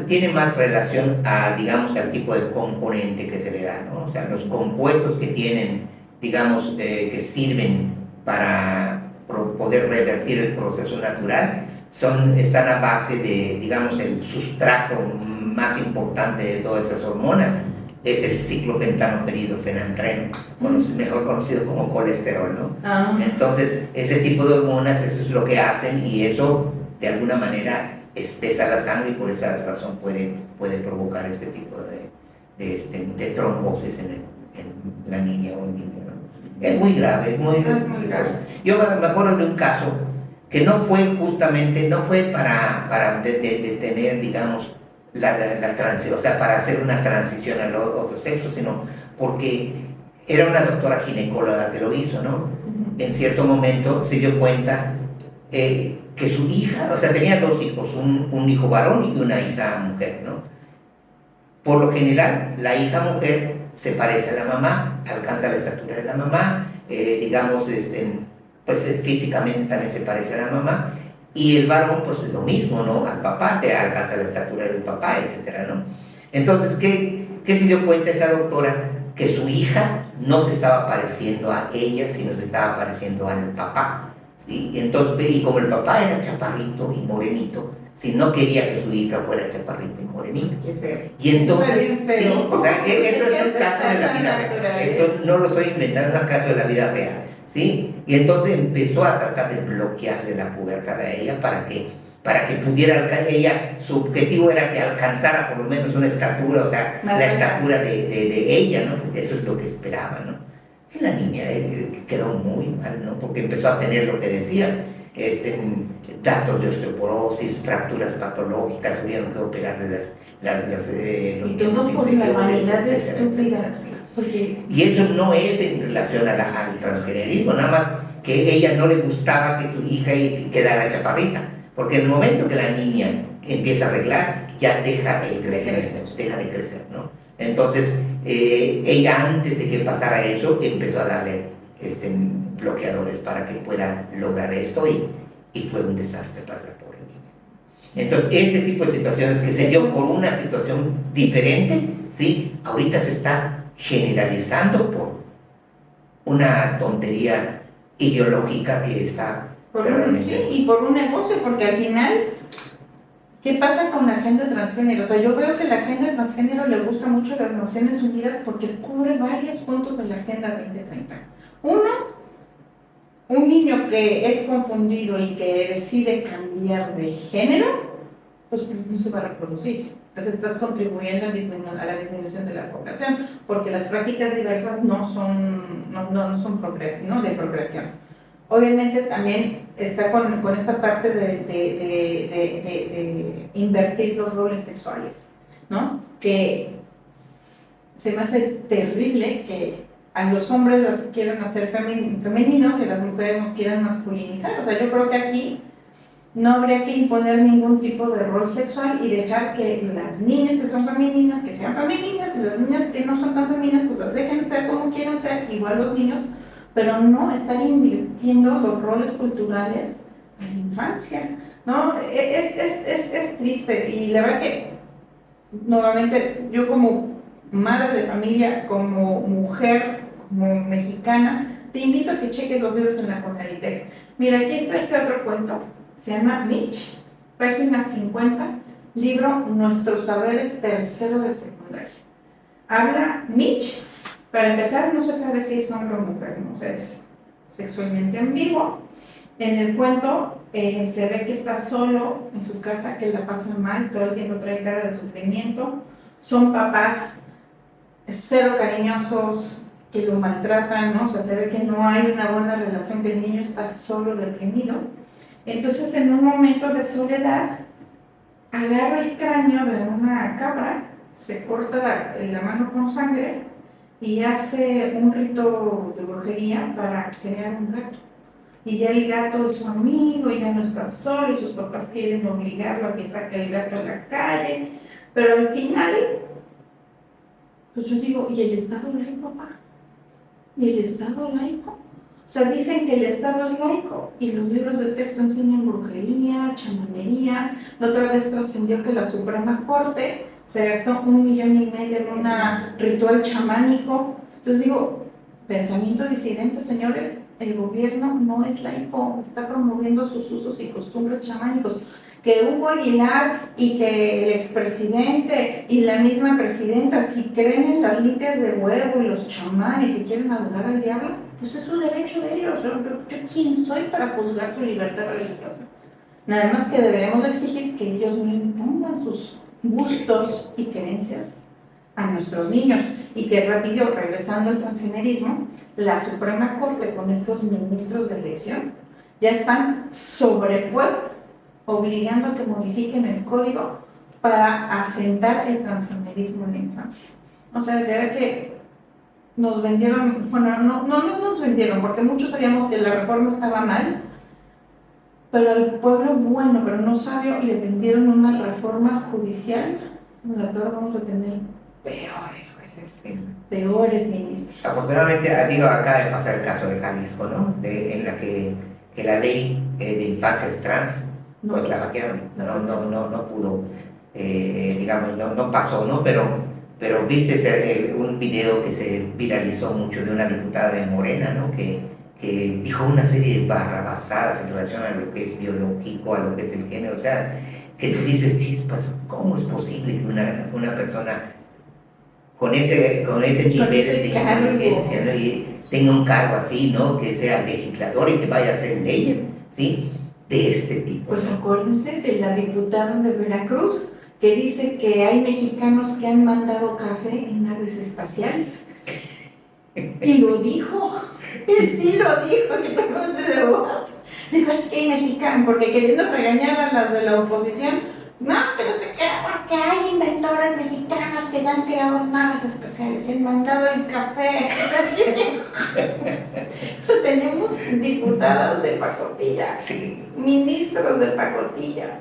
B: tiene más relación digamos, al tipo de componente que se le da, ¿no? O sea, los compuestos que tienen, digamos, que sirven para poder revertir el proceso natural, están a base de, digamos, el sustrato más importante de todas esas hormonas, es el ciclopentanoperidofenantreno, mejor conocido como colesterol, ¿no? Entonces, ese tipo de hormonas, eso es lo que hacen, y eso, de alguna manera, espesa la sangre, y por esa razón puede provocar este tipo de trombosis en la niña o el niño, ¿no? Es muy grave, es muy grave. Yo me acuerdo de un caso que no fue para detener, digamos, o sea, para hacer una transición al otro sexo, sino porque era una doctora ginecóloga que lo hizo, ¿no? En cierto momento se dio cuenta que su hija, o sea, tenía dos hijos, un hijo varón y una hija mujer, ¿no? Por lo general, la hija mujer se parece a la mamá, alcanza la estatura de la mamá, digamos, pues físicamente también se parece a la mamá, y el varón, pues lo mismo, ¿no? Al papá, te alcanza la estatura del papá, etcétera, ¿no? Entonces, ¿qué se dio cuenta esa doctora? Que su hija no se estaba pareciendo a ella, sino se estaba pareciendo al papá, ¿sí? Entonces, y como el papá era chaparrito y morenito, si no quería que su hija fuera chaparrita y morenita.
A: Qué feo.
B: Y entonces,
A: Bien feo.
B: sí, o sea, esto es un
A: que
B: caso de la vida real. Esto no lo estoy inventando, es un caso de la vida real, ¿sí? Y entonces empezó a tratar de bloquearle la pubertad a ella para que pudiera, ella, su objetivo era que alcanzara por lo menos una estatura, o sea,
A: Más
B: la
A: alta.
B: estatura de ella, ¿no? Porque eso es lo que esperaba, ¿no? Y la niña quedó muy mal, ¿no? Porque empezó a tener lo que decías, datos de osteoporosis, fracturas patológicas, tuvieron que operarle los
A: Y todo
B: miembros
A: por la
B: inferiores,
A: vanidad
B: etcétera,
A: estúpida.
B: etcétera.
A: Porque
B: Y eso no es en relación al transgenerismo, nada más que ella no le gustaba que su hija quedara chaparrita, porque en el momento que la niña empieza a arreglar, ya deja el crecimiento, deja de crecer, ¿no? Entonces, ella antes de que pasara eso, empezó a darle bloqueadores para que pueda lograr esto y fue un desastre para la pobre niña. Entonces, ese tipo de situaciones que se dio por una situación diferente, ¿sí? Ahorita se está generalizando por una tontería ideológica que está
A: sí, y por un negocio, porque al final, ¿qué pasa con la agenda transgénero? O sea, yo veo que la agenda transgénero le gusta mucho a las Naciones Unidas porque cubre varios puntos de la Agenda 2030. Uno, un niño que es confundido y que decide cambiar de género, pues no se va a reproducir. Entonces estás contribuyendo a la disminución de la población, porque las prácticas diversas no son de procreación. Obviamente también está con esta parte de invertir los roles sexuales, ¿no? Que se me hace terrible que a los hombres las quieran hacer femeninos y a las mujeres nos quieran masculinizar. O sea, yo creo que aquí no habría que imponer ningún tipo de rol sexual y dejar que las niñas que son femeninas, que sean femeninas, y las niñas que no son tan femeninas, pues las dejen ser como quieran ser, igual los niños, pero no estar invirtiendo los roles culturales a la infancia, ¿no? Es triste y la verdad que, nuevamente, yo como madre de familia, como mujer, como mexicana, te invito a que cheques los libros en la Conalitec. Mira, aquí está este otro cuento, se llama Mitch, página 50, libro Nuestros Saberes, tercero de secundaria. Habla Mitch, para empezar, no se sabe si es hombre o mujer, no es sexualmente ambiguo. En el cuento se ve que está solo en su casa, que la pasa mal, todo el tiempo trae cara de sufrimiento. Son papás cero cariñosos, que lo maltratan, ¿no? O sea, se ve que no hay una buena relación, que el niño está solo, deprimido. Entonces, en un momento de soledad, agarra el cráneo de una cabra, se corta la mano con sangre y hace un rito de brujería para crear un gato. Y ya el gato es su amigo, y ya no está solo, y sus papás quieren obligarlo a que saque el gato a la calle. Pero al final, pues yo digo, ¿y el Estado laico, papá? ¿Y el Estado laico? O sea, dicen que el Estado es laico y los libros de texto enseñan brujería, chamanería. La otra vez trascendió que la Suprema Corte se gastó $1,5 millones en un ritual chamánico. Entonces digo, pensamiento disidente, señores, el gobierno no es laico, está promoviendo sus usos y costumbres chamánicos. Que Hugo Aguilar y que el expresidente y la misma presidenta, si creen en las limpias de huevo y los chamanes y quieren adorar al diablo, pues es su derecho de ellos. ¿Yo quién soy para juzgar su libertad religiosa? Nada más que deberemos exigir que ellos no impongan sus gustos y creencias a nuestros niños. Y que rápido, regresando al transgenerismo, la Suprema Corte con estos ministros de elección ya están sobre pueblo, obligando a que modifiquen el código para asentar el transgenerismo en la infancia. O sea, de verdad que nos vendieron, bueno, no nos vendieron, porque muchos sabíamos que la reforma estaba mal, Pero al pueblo bueno, pero no sabio, le vendieron una reforma judicial en la que ahora vamos a tener peores jueces,
B: Sí.
A: peores ministros.
B: Afortunadamente, digo, acaba de pasar el caso de Jalisco, ¿no? En la que la ley de infancias trans, pues la batearon, no pudo, digamos, no pasó, ¿no? Pero viste un video que se viralizó mucho de una diputada de Morena, ¿no? Que dijo una serie de barrabasadas en relación a lo que es biológico, a lo que es el género, o sea, que tú dices, chispas, ¿cómo es posible que una persona con ese nivel de inteligencia, ¿no? Y tenga un cargo así, ¿no? Que sea legislador y que vaya a hacer leyes, ¿sí? De este tipo.
A: Pues acuérdense de la diputada de Veracruz que dice que hay mexicanos que han mandado café en naves espaciales. Y lo dijo, y sí lo dijo, que tomó ese debate. Dijo, es que hay mexicanos, porque queriendo regañar a las de la oposición, no, que no sé qué, porque hay inventores mexicanos que ya han creado naves especiales y han mandado el café. Eso tenemos diputadas de pacotilla,
B: sí,
A: ministros de pacotilla.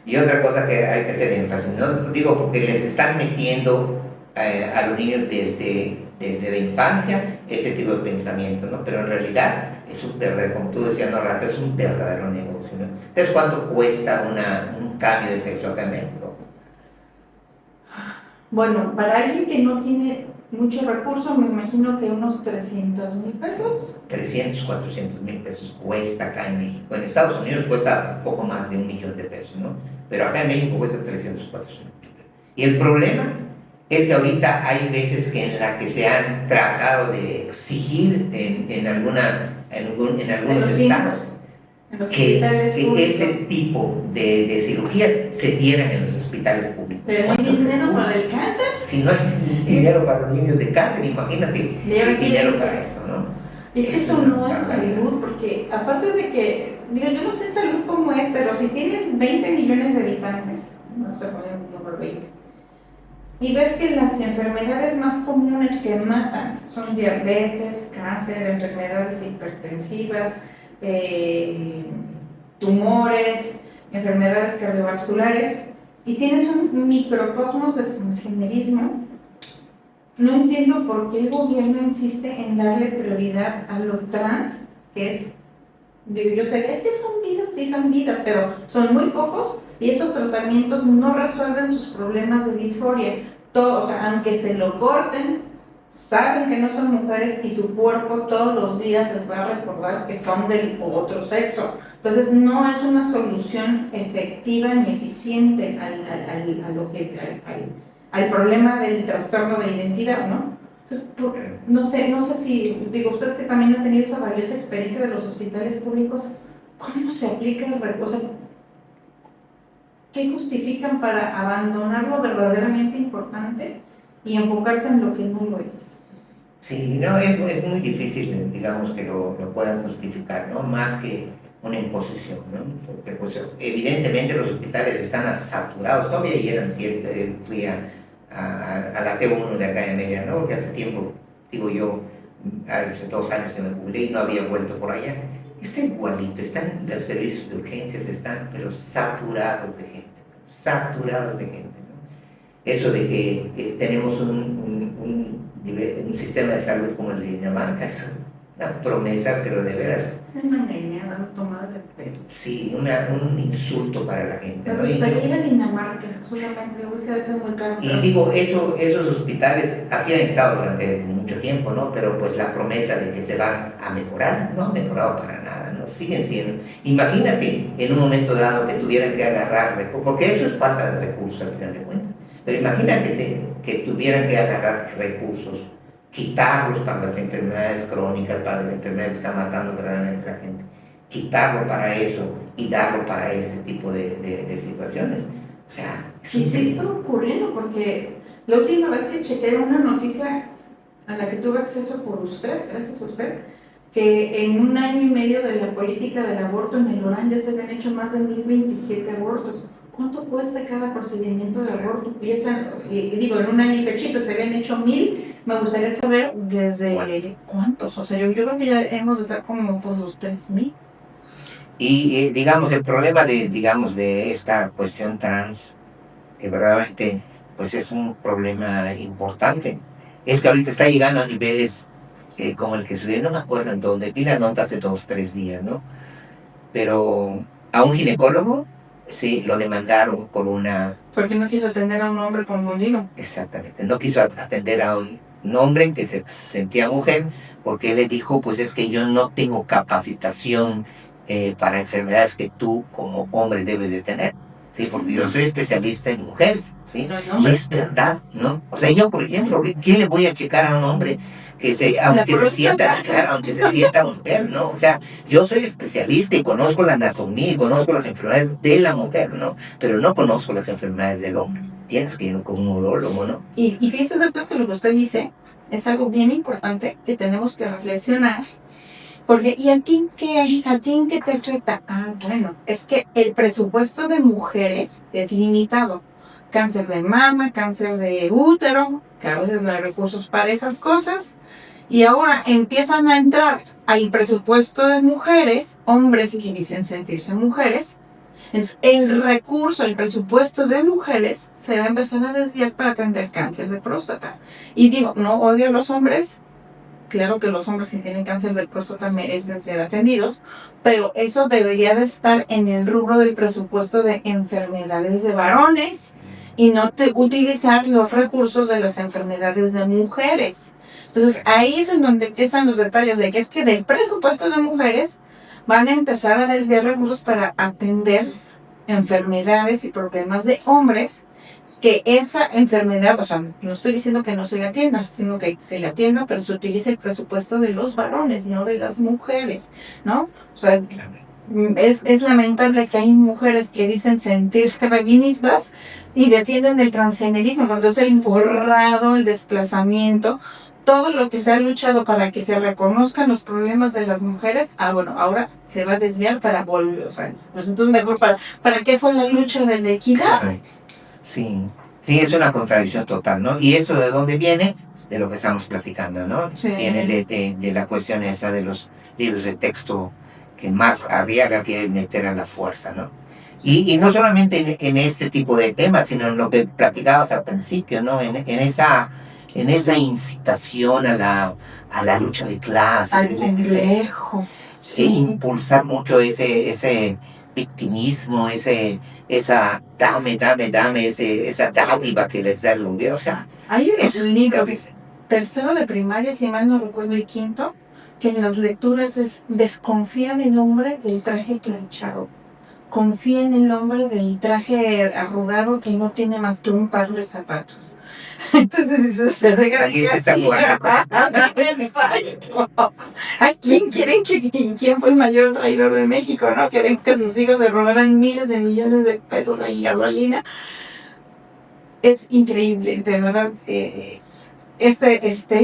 B: Y otra cosa que hay que hacer énfasis, ¿no? Digo, porque les están metiendo a los niños desde la infancia ese tipo de pensamiento, ¿no? Pero en realidad es un verdadero, como tú decías no rato, es un verdadero negocio, ¿no? ¿Sabes cuánto cuesta un cambio de sexo acá en México?
A: Bueno, para alguien que no tiene muchos recursos, me imagino que unos 300,000 pesos.
B: 300, 400,000 pesos cuesta acá en México. En Estados Unidos cuesta poco más de 1,000,000 de pesos, ¿no? Pero acá en México cuesta 300, 400,000 pesos. Y el problema es que ahorita hay veces en la que se han tratado de exigir en algunos estados que ese tipo de cirugías se dieran en los hospitales públicos.
A: Pero no hay dinero para el cáncer.
B: Si no hay dinero para los niños de cáncer, imagínate el dinero para esto, ¿no?
A: Es que eso no es salud, porque aparte de que, digo, yo no sé en salud cómo es, pero si tienes 20 millones de habitantes, vamos a poner un número 20, y ves que las enfermedades más comunes que matan son diabetes, cáncer, enfermedades hipertensivas, tumores, enfermedades cardiovasculares, y tienes un microcosmos de transgenerismo. No entiendo por qué el gobierno insiste en darle prioridad a lo trans, que es, digo, yo sé que es que son vidas, sí son vidas, pero son muy pocos y esos tratamientos no resuelven sus problemas de disforia. Todo, o sea, aunque se lo corten, saben que no son mujeres y su cuerpo todos los días les va a recordar que son del otro sexo. Entonces no es una solución efectiva ni eficiente al problema del trastorno de identidad, ¿no? Entonces, no sé si, digo, usted que también ha tenido esa valiosa experiencia de los hospitales públicos, ¿cómo se aplica el recurso? ¿Qué justifican para abandonar lo verdaderamente importante y enfocarse en lo que no lo es?
B: Sí, no, es muy difícil, digamos, que lo puedan justificar, ¿no? Más que una imposición, ¿no? Porque, pues, evidentemente los hospitales están saturados. Todavía ayer fui a la T1 de acá de Mérida, ¿no? Porque hace tiempo, digo yo, hace 2 años que me jubilé y no había vuelto por allá. Está igualito, los servicios de urgencias están, pero saturados de gente, ¿no? Eso de que tenemos un sistema de salud como el de Dinamarca es una promesa, pero de veras.
A: Una engañada, tomada de pelo.
B: Sí, un insulto para la gente, ¿no?
A: Me gustaría ir a Dinamarca, solamente busca de ser muy caro.
B: Y digo, esos hospitales así han estado durante mucho tiempo, ¿no? Pero pues la promesa de que se van a mejorar, no han mejorado para nada, ¿no? Siguen siendo. Imagínate en un momento dado que tuvieran que agarrar recursos, porque eso es falta de recursos al final de cuentas, pero imagínate que tuvieran que agarrar recursos, quitarlos para las enfermedades crónicas, para las enfermedades que están matando verdaderamente a la gente, quitarlo para eso y darlo para este tipo de situaciones. O sea,
A: y sí está ocurriendo, porque la última vez que chequé una noticia a la que tuve acceso por usted, gracias a usted, que en 1 año y medio de la política del aborto en el Orán ya se habían hecho más de 1,027 abortos. ¿Cuánto cuesta cada procedimiento de aborto? Y digo, en 1 año y cachito se habían hecho 1,000. Me gustaría saber desde cuántos. O sea, yo creo que ya hemos de estar como por los 3,000.
B: Y digamos, el problema de esta cuestión trans, que verdaderamente pues es un problema importante, es que ahorita está llegando a niveles como el que subió, no me acuerdo en dónde, vi la nota hace 2 o 3 días, ¿no? Pero a un ginecólogo, sí, lo demandaron por una...
A: Porque no quiso atender a un hombre confundido.
B: Exactamente, no quiso atender a un hombre que se sentía mujer, porque él le dijo, pues es que yo no tengo capacitación para enfermedades que tú como hombre debes de tener, ¿sí? Porque yo soy especialista en mujeres, ¿sí? Y es verdad, ¿no? O sea, yo, por ejemplo, ¿quién le voy a checar a un hombre aunque se sienta, claro, aunque se sienta mujer, ¿no? O sea, yo soy especialista y conozco la anatomía y conozco las enfermedades de la mujer, ¿no? Pero no conozco las enfermedades del hombre. Tienes que ir con un urólogo, ¿no?
A: Y fíjese, doctor, que lo que usted dice es algo bien importante que tenemos que reflexionar. Porque, ¿y a ti qué te afecta? Ah, bueno, es que el presupuesto de mujeres es limitado. Cáncer de mama, cáncer de útero, que a veces no hay recursos para esas cosas. Y ahora empiezan a entrar al presupuesto de mujeres, hombres que dicen sentirse mujeres. Entonces, el recurso, el presupuesto de mujeres se va a empezar a desviar para atender cáncer de próstata. Y digo, no odio a los hombres. Claro que los hombres que tienen cáncer de próstata merecen ser atendidos, pero eso debería de estar en el rubro del presupuesto de enfermedades de varones y no utilizar los recursos de las enfermedades de mujeres. Entonces ahí es en donde empiezan los detalles de que es que del presupuesto de mujeres van a empezar a desviar recursos para atender enfermedades y problemas de hombres, que esa enfermedad, o sea, no estoy diciendo que no se le atienda, sino que se le atienda, pero se utiliza el presupuesto de los varones, no de las mujeres, ¿no? O sea, es lamentable que hay mujeres que dicen sentirse feministas y defienden el transgenerismo, cuando es el borrado, el desplazamiento, todo lo que se ha luchado para que se reconozcan los problemas de las mujeres, bueno, ahora se va a desviar para volver, o sea, pues entonces mejor ¿para qué fue la lucha de la equidad?
B: Sí, sí, es una contradicción total, ¿no? ¿Y esto de dónde viene? De lo que estamos platicando, ¿no?
A: Sí.
B: Viene de la cuestión esta de los libros de texto que Marx Arriaga quiere meter a la fuerza, ¿no? Y no solamente en este tipo de temas, sino en lo que platicabas al principio, ¿no? En esa incitación a la lucha de clases.
A: Al complejo.
B: Impulsar mucho ese victimismo, esa dame, esa dádiva que les da el gobierno. O sea,
A: hay unos libros, tercero de primaria, si mal no recuerdo, y quinto, que en las lecturas es desconfía del hombre del traje planchado. Confía en el hombre del traje arrugado que no tiene más que un par de zapatos. Entonces eso se
B: está jugando.
A: ¿A quién fue el mayor traidor de México, no? Querían que sus hijos se robaran miles de millones de pesos en gasolina. Es increíble, de verdad.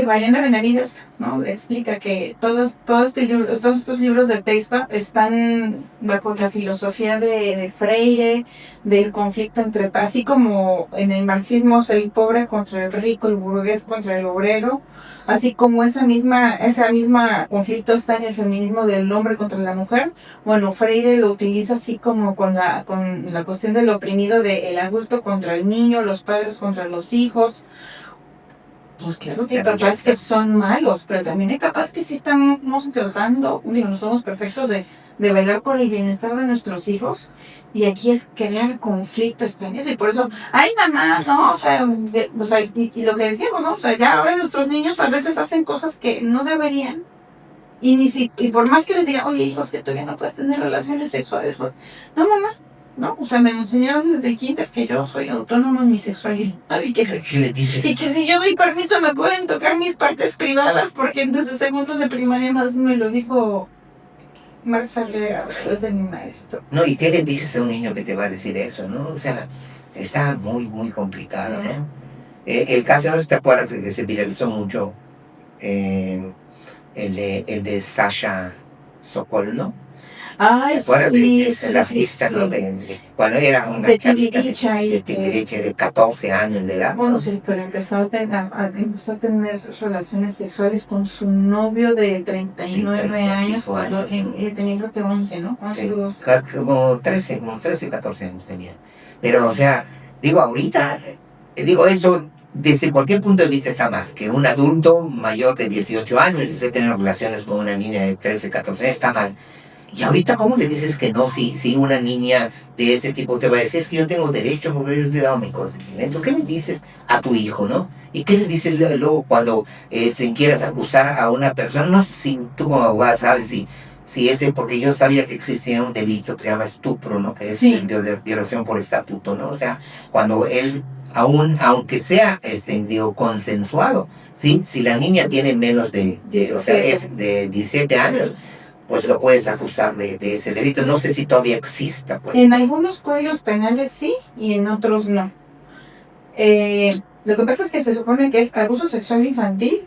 A: Mariana Benavides, ¿no? Explica que todos estos libros de texto están bajo la filosofía de Freire, del conflicto entre, así como en el marxismo el pobre contra el rico, el burgués contra el obrero, así como esa misma conflicto está en el feminismo del hombre contra la mujer. Bueno, Freire lo utiliza así como con la cuestión del oprimido del adulto contra el niño, los padres contra los hijos. Pues claro que hay papás que son malos, pero también hay papás que sí estamos tratando, no somos perfectos, de velar por el bienestar de nuestros hijos, y aquí es crear conflictos con eso, y por eso, ay mamá, no, o sea, y lo que decíamos, ¿no? O sea, ya ahora nuestros niños a veces hacen cosas que no deberían, y por más que les digan, oye hijos, que todavía no puedes tener relaciones sexuales, no mamá, ¿no? O sea, me enseñaron desde el kinder que yo soy autónomo en mi sexualidad y que si yo doy permiso me pueden tocar mis partes privadas, porque desde segundo de primaria más me lo dijo Marx Arriaga, después de mi maestro.
B: No, ¿y qué le dices a un niño que te va a decir eso, no? O sea, está muy, muy complicado, ¿no? El caso, no sé si te acuerdas que se viralizó mucho, el de Sasha Sokol, ¿no?
A: Ay,
B: ¿Te acuerdas
A: sí,
B: de
A: sí,
B: la
A: sí,
B: fiesta, ¿no?
A: sí.
B: Cuando era una
A: De
B: chavita
A: Timbiriche
B: de
A: y
B: Timbiriche de 14 años de edad, ¿no?
A: 11, pero empezó a tener relaciones sexuales con su novio de 39
B: 30 y
A: años,
B: pico
A: cuando
B: años, ¿no?
A: tenía creo que 11, ¿no? 11
B: Sí,
A: o 12.
B: como 13, 14 años tenía. Pero, o sea, digo, ahorita, digo, eso desde cualquier punto de vista está mal. Que un adulto mayor de 18 años esté teniendo relaciones con una niña de 13, 14 años está mal. Y ahorita, ¿cómo le dices que no? Si una niña de ese tipo te va a decir, es que yo tengo derecho porque yo te he dado mi consentimiento. ¿Qué le dices a tu hijo, no? ¿Y qué le dices luego cuando quieras acusar a una persona? No sé si tú como abogada sabes si ese, porque yo sabía que existía un delito que se llama estupro, ¿no? Que es
A: Sí,
B: violación por estatuto, ¿no? O sea, cuando él, aunque sea, digo, consensuado, ¿sí? Si la niña tiene menos o sea,
A: 17.
B: es de 17 años, pues lo puedes acusar de ese delito. No sé si todavía exista, pues.
A: En algunos códigos penales sí y en otros no. Lo que pasa es que se supone que es abuso sexual infantil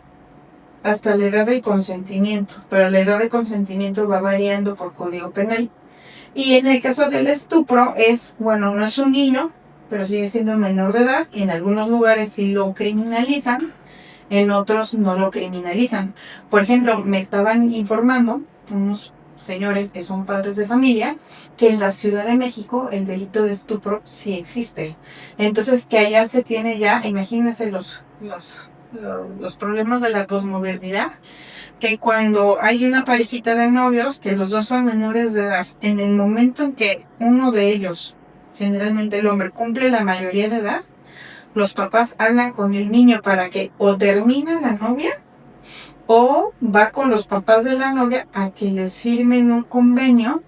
A: hasta la edad del consentimiento, pero la edad de consentimiento va variando por código penal. Y en el caso del estupro es, bueno, no es un niño, pero sigue siendo menor de edad y en algunos lugares sí lo criminalizan, en otros no lo criminalizan. Por ejemplo, me estaban informando unos señores que son padres de familia que en la Ciudad de México el delito de estupro sí existe. Entonces que allá se tiene ya, imagínense los problemas de la posmodernidad, que cuando hay una parejita de novios, que los dos son menores de edad, en el momento en que uno de ellos, generalmente el hombre, cumple la mayoría de edad, los papás hablan con el niño para que o termina la novia o va con los papás de la novia a que les firmen un convenio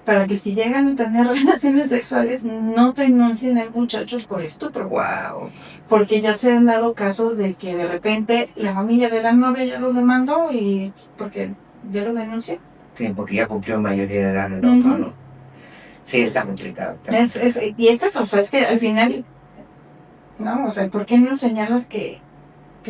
A: para que si llegan a tener relaciones sexuales no denuncien al muchacho por estupro.
B: Wow.
A: Porque ya se han dado casos de que de repente la familia de la novia ya lo demandó y porque ya lo denunció.
B: Sí, porque ya cumplió mayoría de edad el otro, ¿no? Sí, está complicado.
A: Y es eso, o sea, es que al final, no, o sea, ¿por qué no señalas que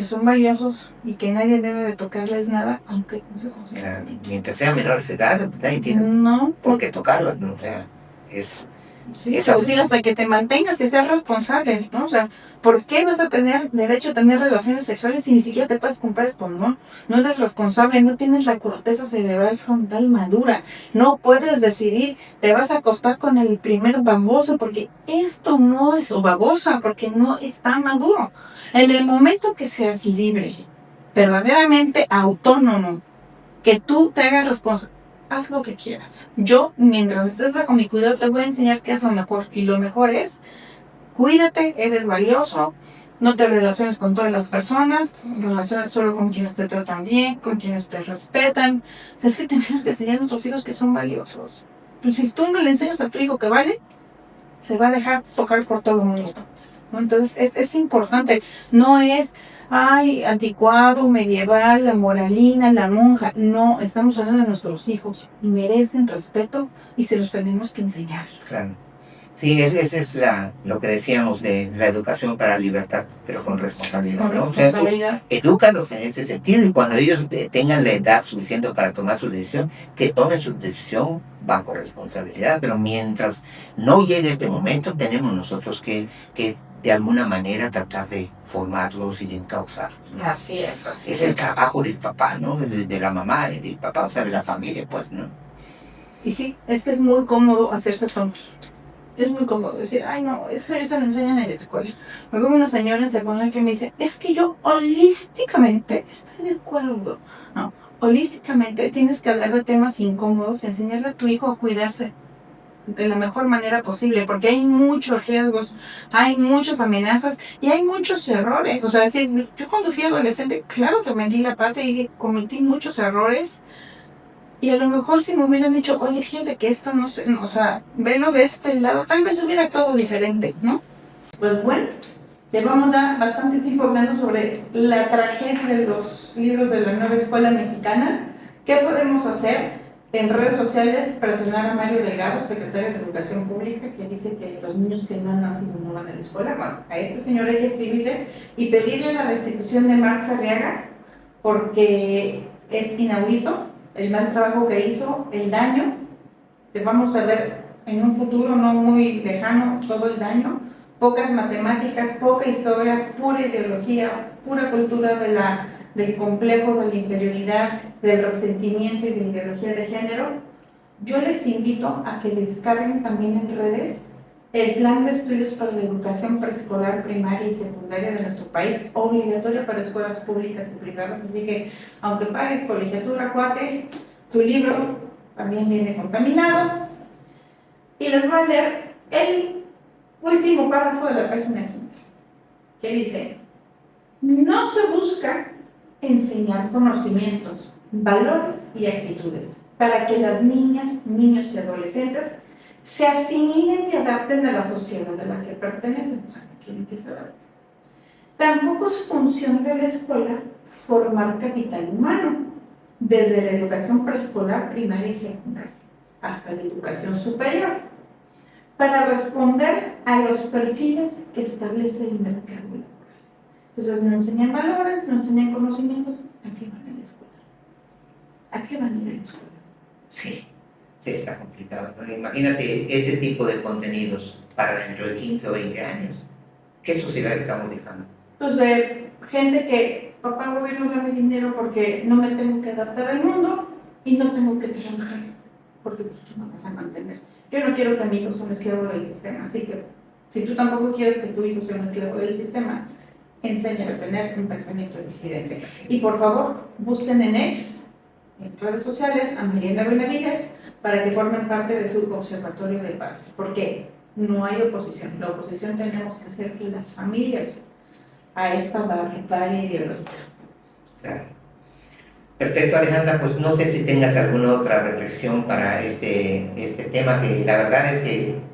A: son valiosos y que nadie debe de tocarles nada, aunque no se
B: Claro,
A: consigan?
B: mientras sea menor de edad, pues nadie tiene
A: No,
B: por qué tocarlas, ¿no? O sea, es
A: sí,
B: esa.
A: producir hasta que te mantengas, que seas responsable, ¿no? O sea, ¿por qué vas a tener derecho a tener relaciones sexuales si ni siquiera te puedes comprar el condón? No eres responsable, no tienes la corteza cerebral frontal madura, no puedes decidir, te vas a acostar con el primer baboso, porque esto no es, o babosa, porque no está maduro. En el momento que seas libre, verdaderamente autónomo, que tú te hagas responsable, haz lo que quieras. Yo, mientras estés bajo mi cuidado, te voy a enseñar qué es lo mejor. Y lo mejor es, cuídate, eres valioso, no te relaciones con todas las personas, relaciones solo con quienes te tratan bien, con quienes te respetan. O sea, es que tenemos que enseñar a nuestros hijos que son valiosos. Pues si tú no le enseñas a tu hijo que vale, se va a dejar tocar por todo el mundo, ¿no? Entonces es importante, no es, ay, anticuado, medieval, la moralina, la monja, no, estamos hablando de nuestros hijos, merecen respeto y se los tenemos que enseñar.
B: Claro. Sí, esa es lo que decíamos de la educación para la libertad, pero con responsabilidad,
A: Con
B: ¿no? O sea,
A: responsabilidad.
B: edúcalos en ese sentido y cuando ellos tengan la edad suficiente para tomar su decisión, que tomen su decisión bajo responsabilidad, pero mientras no llegue este momento, tenemos nosotros que de alguna manera tratar de formarlos y de encauzarlos, ¿no?
A: Así es, así
B: Es el trabajo del papá, ¿no? De la mamá, del papá, o sea, de la familia, pues, ¿no?
A: Y sí, es que es muy cómodo hacerse tontos. Es muy cómodo decir, ay no, es que eso lo enseñan en la escuela. Luego una señora en secundaria que me dice, es que yo holísticamente estoy de acuerdo. No, holísticamente tienes que hablar de temas incómodos y enseñarle a tu hijo a cuidarse de la mejor manera posible, porque hay muchos riesgos, hay muchas amenazas y hay muchos errores. O sea, decir, yo cuando fui adolescente, claro que metí la pata y cometí muchos errores. Y a lo mejor si me hubieran dicho, oye, fíjate que esto no sé, o sea, velo de este lado, tal vez hubiera todo diferente, ¿no? Pues bueno, llevamos ya bastante tiempo hablando sobre la tragedia de los libros de la nueva escuela mexicana. ¿Qué podemos hacer? En redes sociales, presionar a Mario Delgado, secretario de Educación Pública, que dice que los niños que no han nacido no van a la escuela. Bueno, a este señor hay que escribirle y pedirle la restitución de Marx Arriaga, porque es inaudito el mal trabajo que hizo, el daño que vamos a ver en un futuro no muy lejano todo el daño, pocas matemáticas, poca historia, pura ideología, pura cultura del complejo, de la inferioridad, del resentimiento y de ideología de género. Yo les invito a que descarguen también en redes el plan de estudios para la educación preescolar, primaria y secundaria de nuestro país, obligatoria para escuelas públicas y privadas, así que aunque pagues colegiatura, cuate, tu libro también viene contaminado. Y les voy a leer el último párrafo de la página 15, que dice: no se busca enseñar conocimientos, valores y actitudes para que las niñas, niños y adolescentes se asimilen y adapten a la sociedad a la que pertenecen, o sea, no quieren que se adapten. Tampoco es función de la escuela formar capital humano, desde la educación preescolar, primaria y secundaria, hasta la educación superior, para responder a los perfiles que establece el mercado laboral. Entonces, no enseñan valores, no enseñan conocimientos. ¿A qué van a la escuela? ¿A qué van a ir a la escuela?
B: Sí, sí, está complicado, ¿no? Imagínate ese tipo de contenidos para dentro de 15 o 20 años. ¿Qué sociedad estamos dejando?
A: Pues de gente que, papá, gobierno, dame dinero porque no me tengo que adaptar al mundo y no tengo que trabajar, porque pues tú me vas a mantener. Yo no quiero que mi hijo sea un esclavo del sistema, así que si tú tampoco quieres que tu hijo sea un esclavo del sistema, enséñale a tener un pensamiento disidente. Y por favor, busquen en redes sociales, a Merienda Benavides, para que formen parte de su observatorio de padres, porque no hay oposición. La oposición tenemos que hacer que las familias a esta barbarie ideológica.
B: Claro. Perfecto, Alejandra, pues no sé si tengas alguna otra reflexión para este tema, que la verdad es que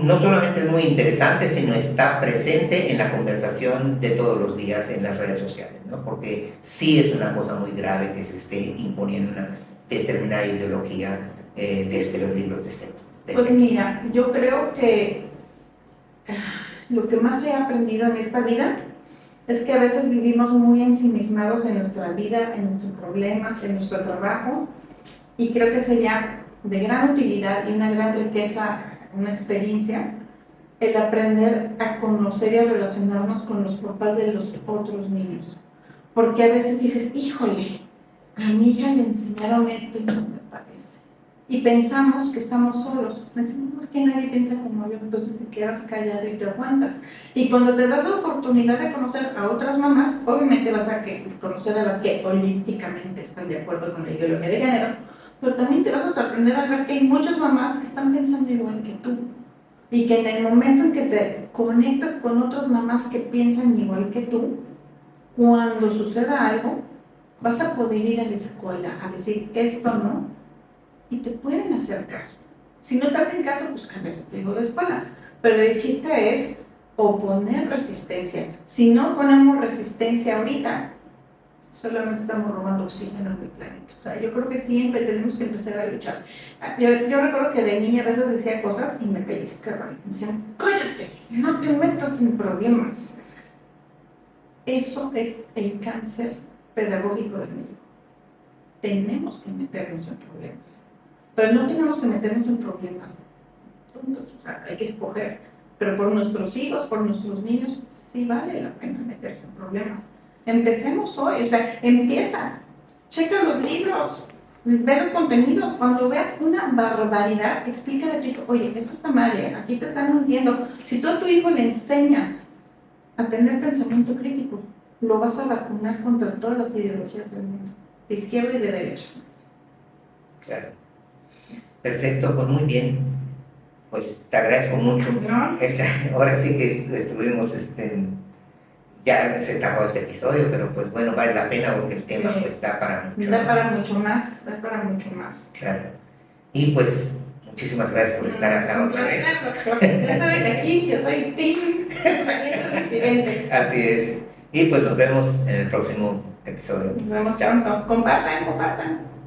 B: no solamente es muy interesante, sino está presente en la conversación de todos los días en las redes sociales, ¿no? Porque sí es una cosa muy grave que se esté imponiendo una determinada ideología desde los libros de texto.
A: Pues mira, yo creo que lo que más he aprendido en esta vida es que a veces vivimos muy ensimismados en nuestra vida, en nuestros problemas, en nuestro trabajo, y creo que sería de gran utilidad y una gran riqueza, una experiencia, el aprender a conocer y a relacionarnos con los papás de los otros niños. Porque a veces dices, híjole, a mi hija le enseñaron esto y no me parece. Y pensamos que estamos solos. Decimos que nadie piensa como yo, entonces te quedas callado y te aguantas. Y cuando te das la oportunidad de conocer a otras mamás, obviamente vas a conocer a las que holísticamente están de acuerdo con la ideología de género, pero también te vas a sorprender al ver que hay muchas mamás que están pensando igual que tú. Y que en el momento en que te conectas con otras mamás que piensan igual que tú, cuando suceda algo, vas a poder ir a la escuela a decir esto no, y te pueden hacer caso. Si no te hacen caso, pues cambias el pliego de escuela. Pero el chiste es oponer resistencia. Si no ponemos resistencia ahorita, solamente estamos robando oxígeno en el planeta. O sea, yo creo que siempre tenemos que empezar a luchar. Yo recuerdo que de niña a veces decía cosas y me pellizcaban. Me decían, cállate, no te metas en problemas. Eso es el cáncer pedagógico de México. Tenemos que meternos en problemas. Pero no tenemos que meternos en problemas tontos, o sea, hay que escoger. Pero por nuestros hijos, por nuestros niños, sí vale la pena meterse en problemas. Empecemos hoy, o sea, empieza. Checa los libros, ve los contenidos. Cuando veas una barbaridad, explícale a tu hijo, oye, esto está mal, aquí te están mintiendo. Si tú a tu hijo le enseñas a tener pensamiento crítico, lo vas a vacunar contra todas las ideologías del mundo, de izquierda y de derecha.
B: Claro. Perfecto, pues muy bien. Pues te agradezco mucho.
A: ¿No?
B: Ahora sí que estuvimos, ya se acabó este episodio, pero pues bueno, vale la pena porque el tema
A: Sí.
B: pues da para mucho.
A: Da para mucho más, da para mucho más.
B: Claro. Y pues muchísimas gracias por estar acá otra vez.
A: Ya saben que aquí yo soy team pensamiento disidente.
B: Así es. Y pues nos vemos en el próximo episodio.
A: Nos vemos
B: Chao.
A: pronto. Compartan, compartan.